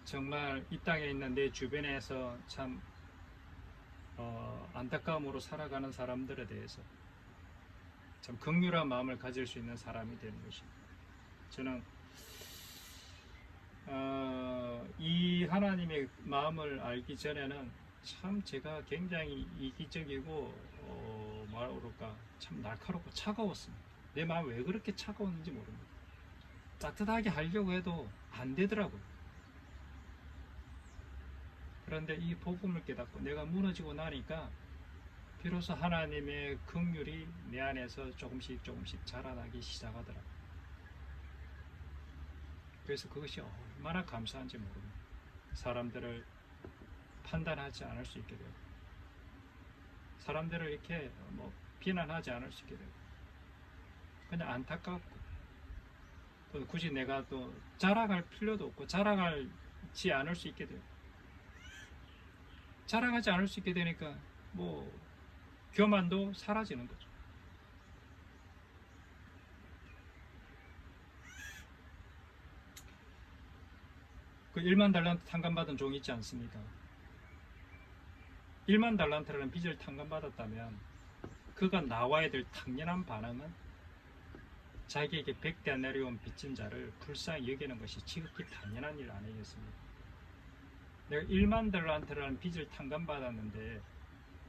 정말 이 땅에 있는 내 주변에서 참 안타까움으로 살아가는 사람들에 대해서 참 긍휼한 마음을 가질 수 있는 사람이 되는 것입니다. 저는 이 하나님의 마음을 알기 전에는 참 제가 굉장히 이기적이고 뭐라 그럴까, 참 날카롭고 차가웠습니다. 내 마음이 왜 그렇게 차가웠는지 모릅니다. 따뜻하게 하려고 해도 안 되더라고요. 그런데 이 복음을 깨닫고 내가 무너지고 나니까 비로소 하나님의 긍휼이 내 안에서 조금씩 자라나기 시작하더라고요. 그래서 그것이 얼마나 감사한지 모릅니다. 사람들을 판단하지 않을 수 있게 되고, 사람들을 이렇게 비난하지 않을 수 있게 되고, 그냥 안타깝고, 또 굳이 내가 또 자랑할 필요도 없고 자랑하지 않을 수 있게 되고, 자랑하지 않을 수 있게 되니까 교만도 사라지는 거죠. 그 1만 달란트 탕감받은 종이 있지 않습니까? 1만 달란트라는 빚을 탕감받았다면 그가 나와야 될 당연한 반응은 자기에게 100데나리온 빚진 자를 불쌍히 여기는 것이 지극히 당연한 일 아니겠습니까? 내가 1만 달란트라는 빚을 탕감받았는데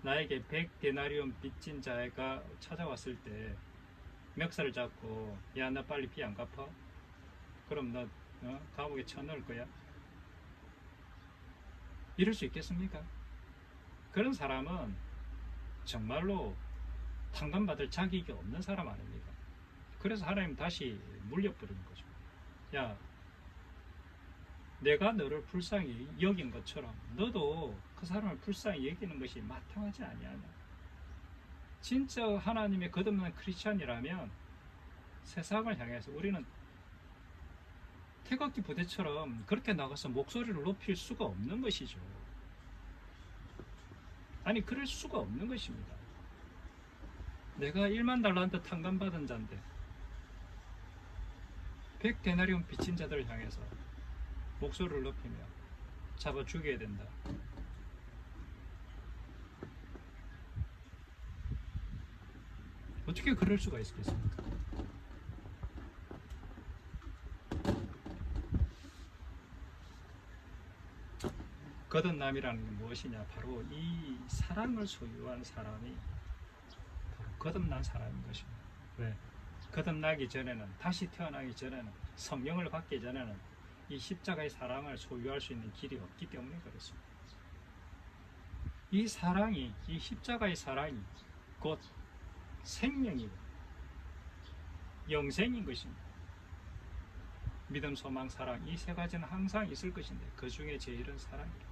나에게 100데나리온 빚진 자가 찾아왔을 때 멱살을 잡고, 야, 나 빨리 빚 안 갚아? 그럼 너 감옥에 쳐넣을 거야? 이럴 수 있겠습니까? 그런 사람은 정말로 탕감받을 자격이 없는 사람 아닙니까? 그래서 하나님 다시 물려버리는 거죠. 야, 내가 너를 불쌍히 여긴 것처럼 너도 그 사람을 불쌍히 여기는 것이 마땅하지 아니하냐. 진짜 하나님의 거듭난 크리스찬이라면 세상을 향해서 우리는 태극기 부대처럼 그렇게 나가서 목소리를 높일 수가 없는 것이죠. 아니, 그럴 수가 없는 것입니다. 내가 1만 달란트 탕감받은 자인데 100데나리온 빚진 자들을 향해서 목소리를 높이며 잡아 죽여야 된다. 어떻게 그럴 수가 있겠습니까? 거듭남이라는 게 무엇이냐? 바로 이 사랑을 소유한 사람이 바로 거듭난 사람인 것입니다. 왜? 거듭나기 전에는, 다시 태어나기 전에는, 성령을 받기 전에는 이 십자가의 사랑을 소유할 수 있는 길이 없기 때문에 그렇습니다. 이 사랑이, 이 십자가의 사랑이 곧 생명이고 영생인 것입니다. 믿음, 소망, 사랑, 이 세 가지는 항상 있을 것인데 그 중에 제일은 사랑이다.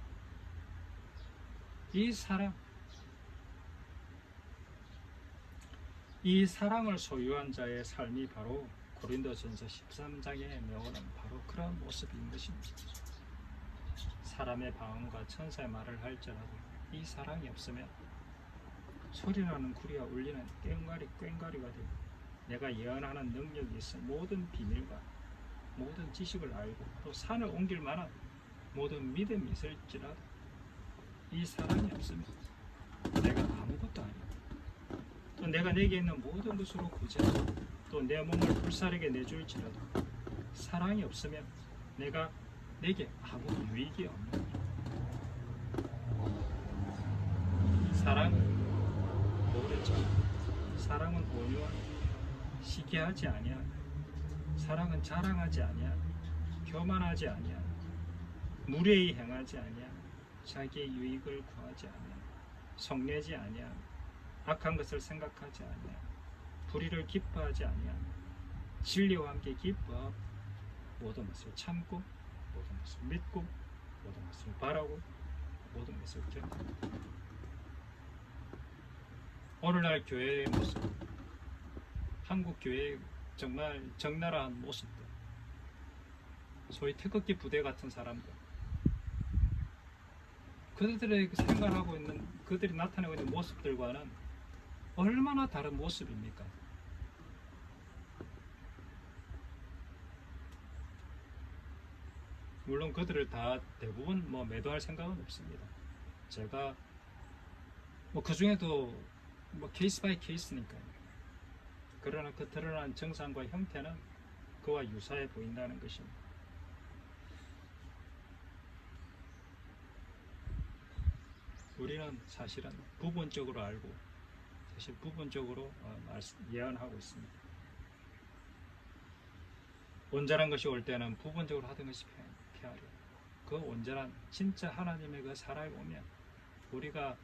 이 사랑, 이 사랑을 소유한 자의 삶이 바로 고린도전서 13장에 나오는 바로 그런 모습인 것입니다. 사람의 방언과 천사의 말을 할지라도 이 사랑이 없으면 소리나는 구리와 울리는 꽹과리가 되고, 내가 예언하는 능력이 있어 모든 비밀과 모든 지식을 알고 또 산을 옮길 만한 모든 믿음이 있을지라도 이 사랑이 없으면 내가 아무것도 아니고, 또 내가 내게 있는 모든 것으로 구제하고 또 내 몸을 불사르게 내줄지라도 사랑이 없으면 내게 아무 유익이 없는 거죠. 사랑은 모르죠. 사랑은 온유한, 시기하지 아니한, 사랑은 자랑하지 아니한, 교만하지 아니한, 무례히 행하지 아니한, 자기의 유익을 구하지 아니한, 성내지 아니한, 악한 것을 생각하지 아니한, 불의를 기뻐하지 아니한, 진리와 함께 기뻐하고 모든 것을 참고 모든 것을 믿고 모든 것을 바라고 모든 것을 견디고. 오늘날 교회의 모습, 한국 교회의 정말 적나라한 모습들, 소위 태극기 부대 같은 사람들, 그들의 생활하고 있는, 그들이 나타내고 있는 모습들과는 얼마나 다른 모습입니까? 물론 그들을 다 대부분 매도할 생각은 없습니다. 제가 그 중에도 케이스 바이 케이스니까요. 그러나 그 드러난 정상과 형태는 그와 유사해 보인다는 것입니다. 우리는 사실은 부분적으로 알고 사실 부분적으로 예언하고 있습니다. 온전한 것이 올 때는 부분적으로 하던 것이 피하려. 그 온전한 진짜 하나님의 그 사랑이 오면 우리가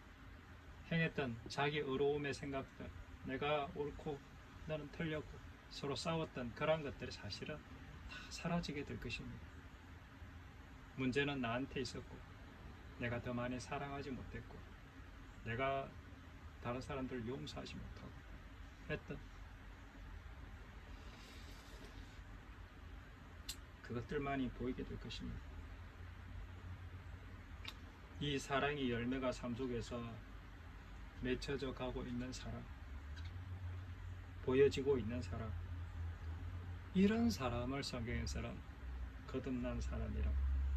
행했던 자기 의로움의 생각들, 내가 옳고 나는 틀렸고 서로 싸웠던 그런 것들이 사실은 다 사라지게 될 것입니다. 문제는 나한테 있었고 내가 더 많이 사랑하지 못했고 내가 다른 사람들을 용서하지 못하고 했던 그것들만이 보이게 될 것입니다. 이 사랑의 열매가 삶 속에서 맺혀져 가고 있는 사람, 보여지고 있는 사람, 이런 사람을 성경에서는 거듭난 사람이라,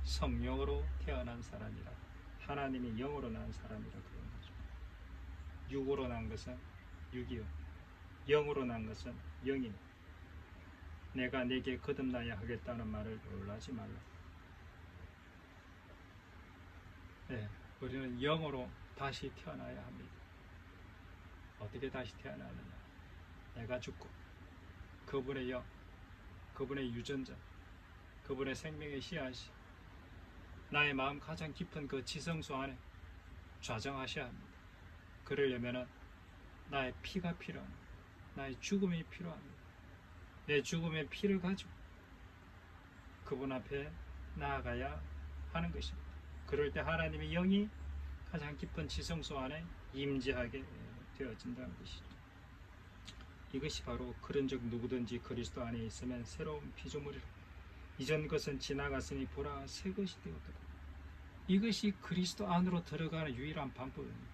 성령으로 태어난 사람이라, 하나님이 영으로 난 사람이라 그런 거죠. 육으로 난 것은 육이요, 영으로 난 것은 영이니 내가 네게 거듭나야 하겠다는 말을 놀라지 말라. 네, 우리는 영으로 다시 태어나야 합니다. 어떻게 다시 태어나느냐? 내가 죽고 그분의 영, 그분의 유전자, 그분의 생명의 씨앗이 나의 마음 가장 깊은 그 지성소 안에 좌정하셔야 합니다. 그러려면 나의 피가 필요합니다. 나의 죽음이 필요합니다. 내 죽음의 피를 가지고 그분 앞에 나아가야 하는 것입니다. 그럴 때 하나님의 영이 가장 깊은 지성소 안에 임재하게 되어진다는 것이죠. 이것이 바로 그런즉 누구든지 그리스도 안에 있으면 새로운 피조물이라. 이전 것은 지나갔으니 보라 새 것이 되었다. 이것이 그리스도 안으로 들어가는 유일한 방법입니다.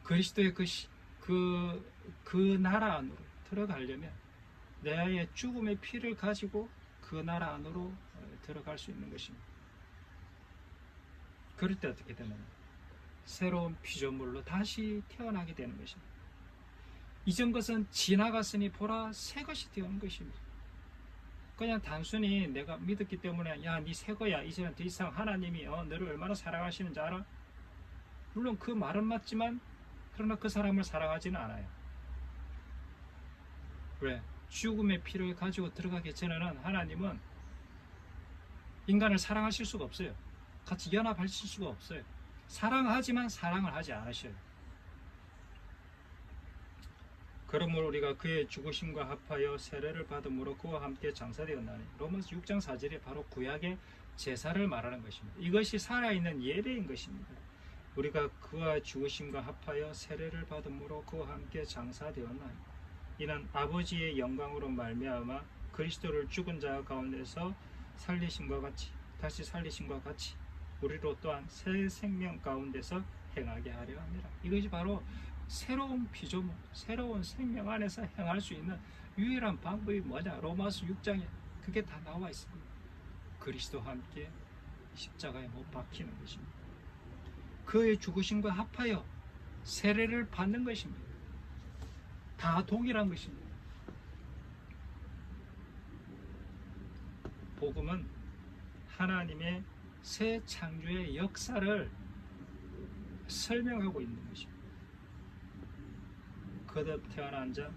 그리스도의 그 나라 안으로 들어가려면 내 죽음의 피를 가지고 그 나라 안으로 들어갈 수 있는 것입니다. 그럴 때 어떻게 되느냐? 새로운 피조물로 다시 태어나게 되는 것입니다. 이전 것은 지나갔으니 보라 새 것이 되는 것입니다. 그냥 단순히 내가 믿었기 때문에 야, 네 새 거야. 이제는 더 이상 하나님이 너를 얼마나 사랑하시는지 알아? 물론 그 말은 맞지만 그러나 그 사람을 사랑하지는 않아요. 왜? 죽음의 피를 가지고 들어가기 전에는 하나님은 인간을 사랑하실 수가 없어요. 같이 연합하실 수가 없어요. 사랑하지만 사랑을 하지 않으셔요. 그러므로 우리가 그의 죽으심과 합하여 세례를 받음으로 그와 함께 장사되었나니 로마서 6장 4절에 바로 구약의 제사를 말하는 것입니다. 이것이 살아있는 예배인 것입니다. 우리가 그와 죽으심과 합하여 세례를 받음으로 그와 함께 장사되었나니 이는 아버지의 영광으로 말미암아 그리스도를 죽은 자 가운데서 살리심과 같이 다시 살리심과 같이 우리로 또한 새 생명 가운데서 행하게 하려 합니다. 이것이 바로 새로운 피조물, 새로운 생명 안에서 행할 수 있는 유일한 방법이 뭐냐? 로마서 6장에 그게 다 나와 있습니다. 그리스도와 함께 십자가에 못 박히는 것입니다. 그의 죽으심과 합하여 세례를 받는 것입니다. 다 동일한 것입니다. 복음은 하나님의 새 창조의 역사를 설명하고 있는 것입니다. 거듭 태어난 자,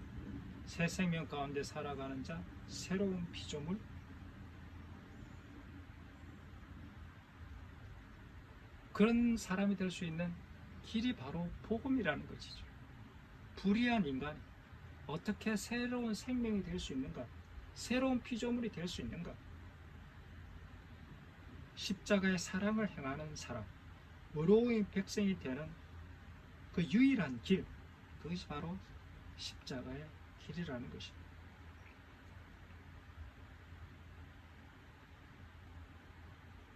새 생명 가운데 살아가는 자, 새로운 피조물, 그런 사람이 될 수 있는 길이 바로 복음이라는 것이죠. 불의한 인간이 어떻게 새로운 생명이 될 수 있는가? 새로운 피조물이 될 수 있는가? 십자가의 사랑을 행하는 사람, 의로운 백성이 되는 그 유일한 길, 그것이 바로 십자가의 길이라는 것입니다.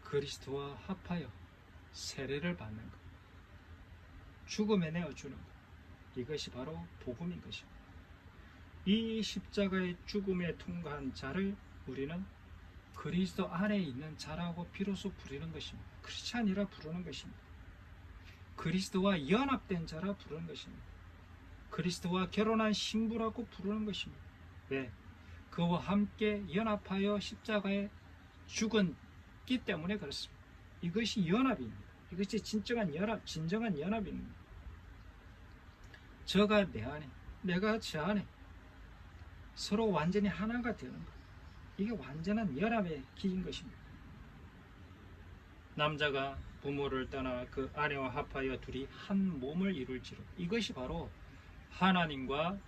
그리스도와 합하여 세례를 받는 것, 죽음에 내어주는 것, 이것이 바로 복음인 것입니다. 이 십자가의 죽음에 통과한 자를 우리는 그리스도 안에 있는 자라고 비로소 부르는 것입니다. 크리스찬이라 부르는 것입니다. 그리스도와 연합된 자라 부르는 것입니다. 그리스도와 결혼한 신부라고 부르는 것입니다. 왜? 그와 함께 연합하여 십자가에 죽었기 때문에 그렇습니다. 이것이 연합입니다. 이것이 진정한 연합입니다. 저가 내 안에, 내가 저 안에 서로 완전히 하나가 되는 것. 이게 완전한 연합의 길인 것입니다. 남자가 부모를 떠나 그 아내와 합하여 둘이 한 몸을 이룰지로, 이것이 바로 하나님과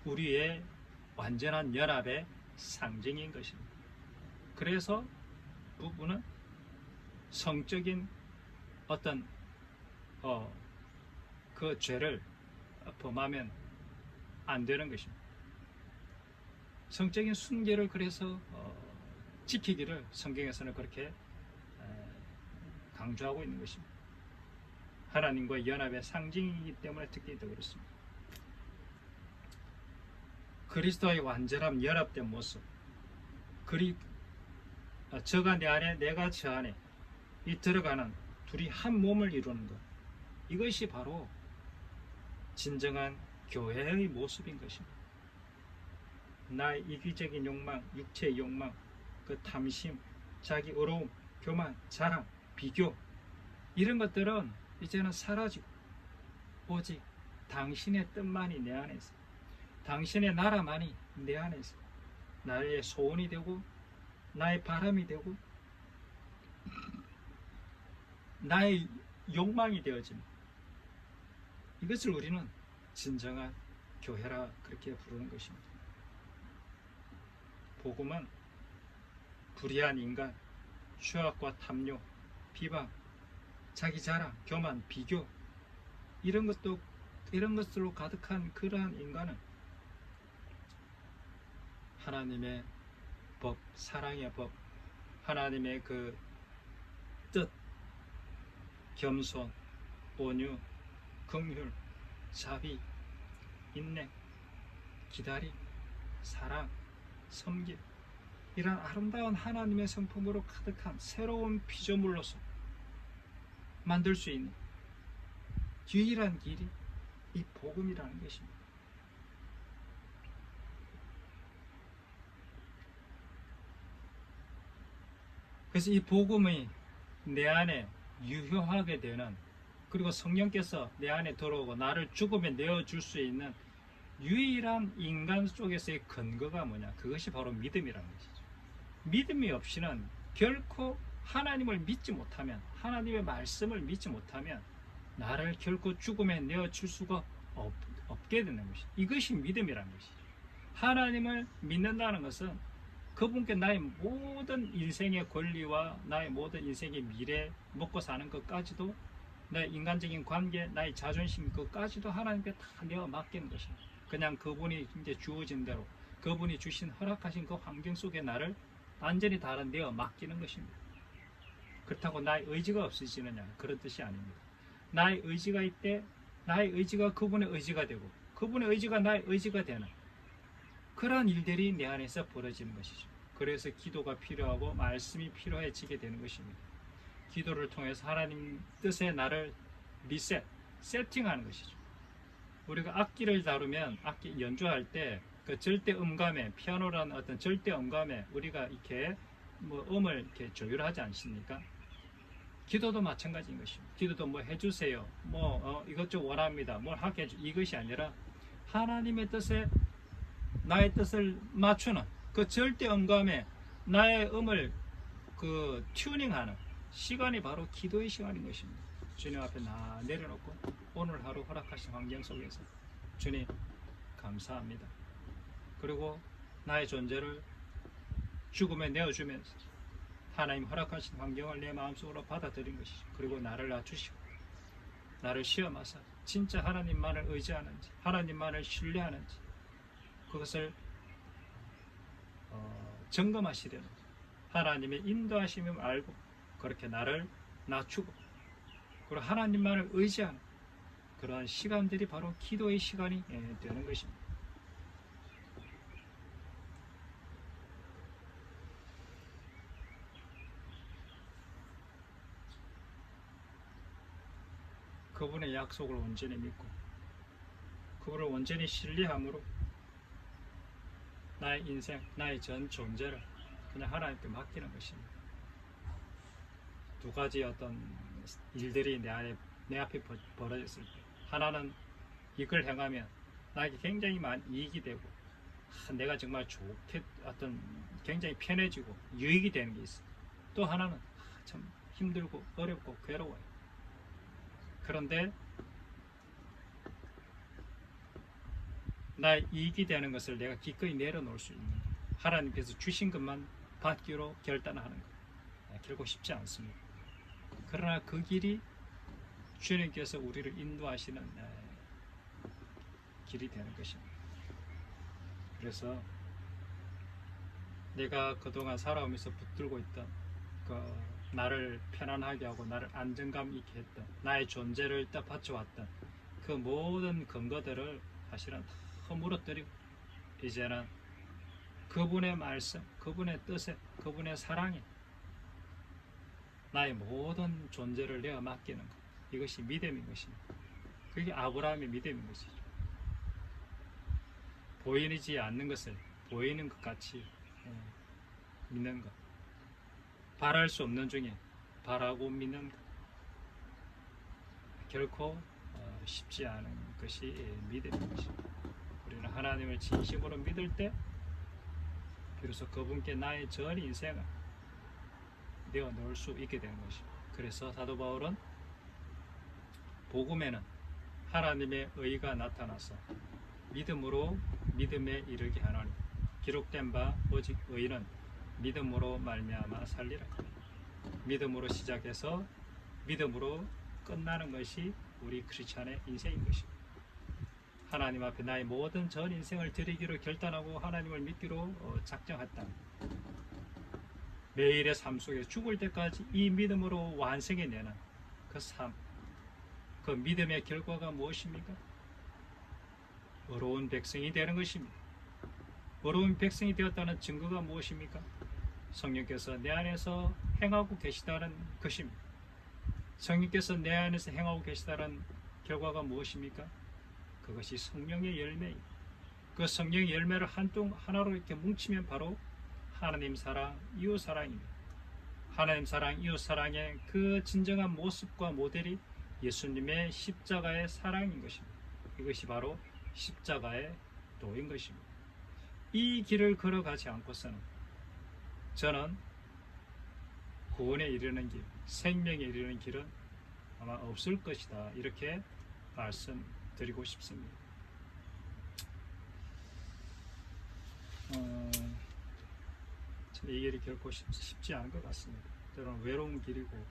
우리의 완전한 연합의 상징인 것입니다. 그래서 부부는 성적인 어떤 그 죄를 범하면 안 되는 것입니다. 성적인 순결을 그래서 지키기를 성경에서는 그렇게 강조하고 있는 것입니다. 하나님과 연합의 상징이기 때문에 특히 더 그렇습니다. 그리스도의 완전한 연합된 모습, 저가 내 안에 내가 저 안에 이 들어가는 둘이 한 몸을 이루는 것, 이것이 바로 진정한 교회의 모습인 것입니다. 나의 이기적인 욕망, 육체의 욕망, 그 탐심, 자기 어려움, 교만, 자랑, 비교, 이런 것들은 이제는 사라지고 오직 당신의 뜻만이 내 안에서, 당신의 나라만이 내 안에서 나의 소원이 되고 나의 바람이 되고 나의 욕망이 되어집니다. 이것을 우리는 진정한 교회라 그렇게 부르는 것입니다. 복음은 불의한 인간, 추악과 탐욕, 비방, 자기 자랑, 교만, 비교, 이런 것들로 가득한 그러한 인간은 하나님의 법, 사랑의 법, 하나님의 그 뜻, 겸손, 온유, 긍휼, 자비, 인내, 기다림, 사랑, 섬김, 이런 아름다운 하나님의 성품으로 가득한 새로운 피조물로서 만들 수 있는 유일한 길이 이 복음이라는 것입니다. 그래서 이 복음이 내 안에 유효하게 되는, 그리고 성령께서 내 안에 들어오고 나를 죽음에 내어줄 수 있는 유일한 인간 속에서의 근거가 뭐냐? 그것이 바로 믿음이라는 것이죠. 믿음이 없이는 결코 하나님을 믿지 못하면, 하나님의 말씀을 믿지 못하면 나를 결코 죽음에 내어줄 수가 없게 되는 것이죠. 이것이 믿음이라는 것이죠. 하나님을 믿는다는 것은 그분께 나의 모든 인생의 권리와 나의 모든 인생의 미래, 먹고 사는 것까지도, 내 인간적인 관계, 나의 자존심 것까지도 하나님께 다 내어 맡기는 것입니다. 그냥 그분이 이제 주어진 대로, 그분이 주신 허락하신 그 환경 속에 나를 완전히 다른 내어 맡기는 것입니다. 그렇다고 나의 의지가 없어지느냐, 그런 뜻이 아닙니다. 나의 의지가 있대, 나의 의지가 그분의 의지가 되고 그분의 의지가 나의 의지가 되는 그러한 일들이 내 안에서 벌어지는 것이죠. 그래서 기도가 필요하고 말씀이 필요해지게 되는 것입니다. 기도를 통해서 하나님 뜻에 나를 세팅하는 것이죠. 우리가 악기를 다루면, 악기 연주할 때 그 절대 음감에, 피아노라는 어떤 절대 음감에 우리가 이렇게 음을 이렇게 조율하지 않습니까? 기도도 마찬가지인 것입니다. 기도도 해주세요, 이것저것 원합니다, 뭘 하게 해주, 이것이 아니라 하나님의 뜻에 나의 뜻을 맞추는 그 절대 음감에 나의 음을 그 튜닝하는 시간이 바로 기도의 시간인 것입니다. 주님 앞에 내려놓고 오늘 하루 허락하신 환경 속에서 주님 감사합니다. 그리고 나의 존재를 죽음에 내어주면서 하나님 허락하신 환경을 내 마음속으로 받아들인 것이죠. 그리고 나를 낮추시고 나를 시험하사 진짜 하나님만을 의지하는지, 하나님만을 신뢰하는지 그것을 점검하시려는, 하나님의 인도하심을 알고 그렇게 나를 낮추고 그리고 하나님만을 의지하는 그러한 시간들이 바로 기도의 시간이 되는 것입니다. 그분의 약속을 온전히 믿고 그분을 온전히 신뢰함으로 나의 인생, 나의 전 존재를 그냥 하나님께 맡기는 것입니다. 두 가지 어떤 일들이 내 앞에 벌어졌을 때, 하나는 이걸 행하면 나에게 굉장히 많은 이익이 되고 내가 정말 좋게 어떤 굉장히 편해지고 유익이 되는 게 있어. 또 하나는 참 힘들고 어렵고 괴로워요. 그런데 나의 이익이 되는 것을 내가 기꺼이 내려놓을 수 있는, 하나님께서 주신 것만 받기로 결단하는 것, 결코 쉽지 않습니다. 그러나 그 길이 주님께서 우리를 인도하시는 길이 되는 것입니다. 그래서 내가 그동안 살아오면서 붙들고 있던 나를 편안하게 하고 나를 안정감 있게 했던, 나의 존재를 딱 바쳐왔던 그 모든 근거들을 사실은 다 무너뜨리고 이제는 그분의 말씀, 그분의 뜻에, 그분의 사랑에 나의 모든 존재를 내어 맡기는 것, 이것이 믿음인 것입니다. 그게 아브라함의 믿음인 것이죠. 보이지 않는 것을 보이는 것 같이 믿는 것, 바랄 수 없는 중에 바라고 믿는 것, 결코 쉽지 않은 것이 믿음인 것입니다. 우리는 하나님을 진심으로 믿을 때 비로소 그분께 나의 전 인생을 내어놓을 수 있게 되는 것입니다. 그래서 사도 바울은 복음에는 하나님의 의가 나타나서 믿음으로 믿음에 이르게 하노니 기록된 바 오직 의는 믿음으로 말미암아 살리라. 믿음으로 시작해서 믿음으로 끝나는 것이 우리 크리스찬의 인생인 것입니다. 하나님 앞에 나의 모든 전 인생을 드리기로 결단하고 하나님을 믿기로 작정했다. 매일의 삶 속에 죽을 때까지 이 믿음으로 완성해내는 그 삶, 그 믿음의 결과가 무엇입니까? 의로운 백성이 되는 것입니다. 의로운 백성이 되었다는 증거가 무엇입니까? 성령께서 내 안에서 행하고 계시다는 것입니다. 성령께서 내 안에서 행하고 계시다는 결과가 무엇입니까? 그것이 성령의 열매입니다. 그 성령의 열매를 하나로 이렇게 뭉치면 바로 하나님 사랑, 이웃 사랑입니다. 하나님 사랑, 이웃 사랑의 그 진정한 모습과 모델이 예수님의 십자가의 사랑인 것입니다. 이것이 바로 십자가의 도인 것입니다. 이 길을 걸어가지 않고서는 저는 구원에 이르는 길, 생명에 이르는 길은 아마 없을 것이다. 이렇게 말씀드리고 싶습니다. 이 길이 결코 쉽지 않은 것 같습니다. 저는 외로운 길이고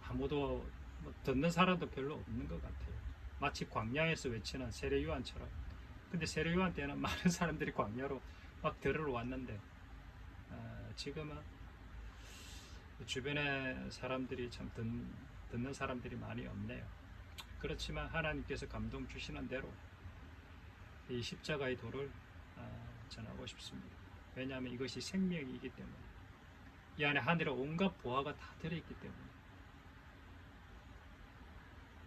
아무도 듣는 사람도 별로 없는 것 같아요. 마치 광야에서 외치는 세례요한처럼. 근데 세례요한 때는 많은 사람들이 광야로 막 들으러 왔는데 지금은 주변에 사람들이 참 듣는 사람들이 많이 없네요. 그렇지만 하나님께서 감동 주시는 대로 이 십자가의 도를 전하고 싶습니다. 왜냐하면 이것이 생명이기 때문에 이 안에 하늘의 온갖 보화가 다 들어있기 때문에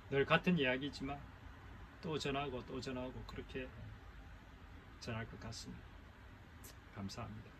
늘 같은 이야기지만 또 전하고 또 전하고 그렇게 전할 것 같습니다. 감사합니다.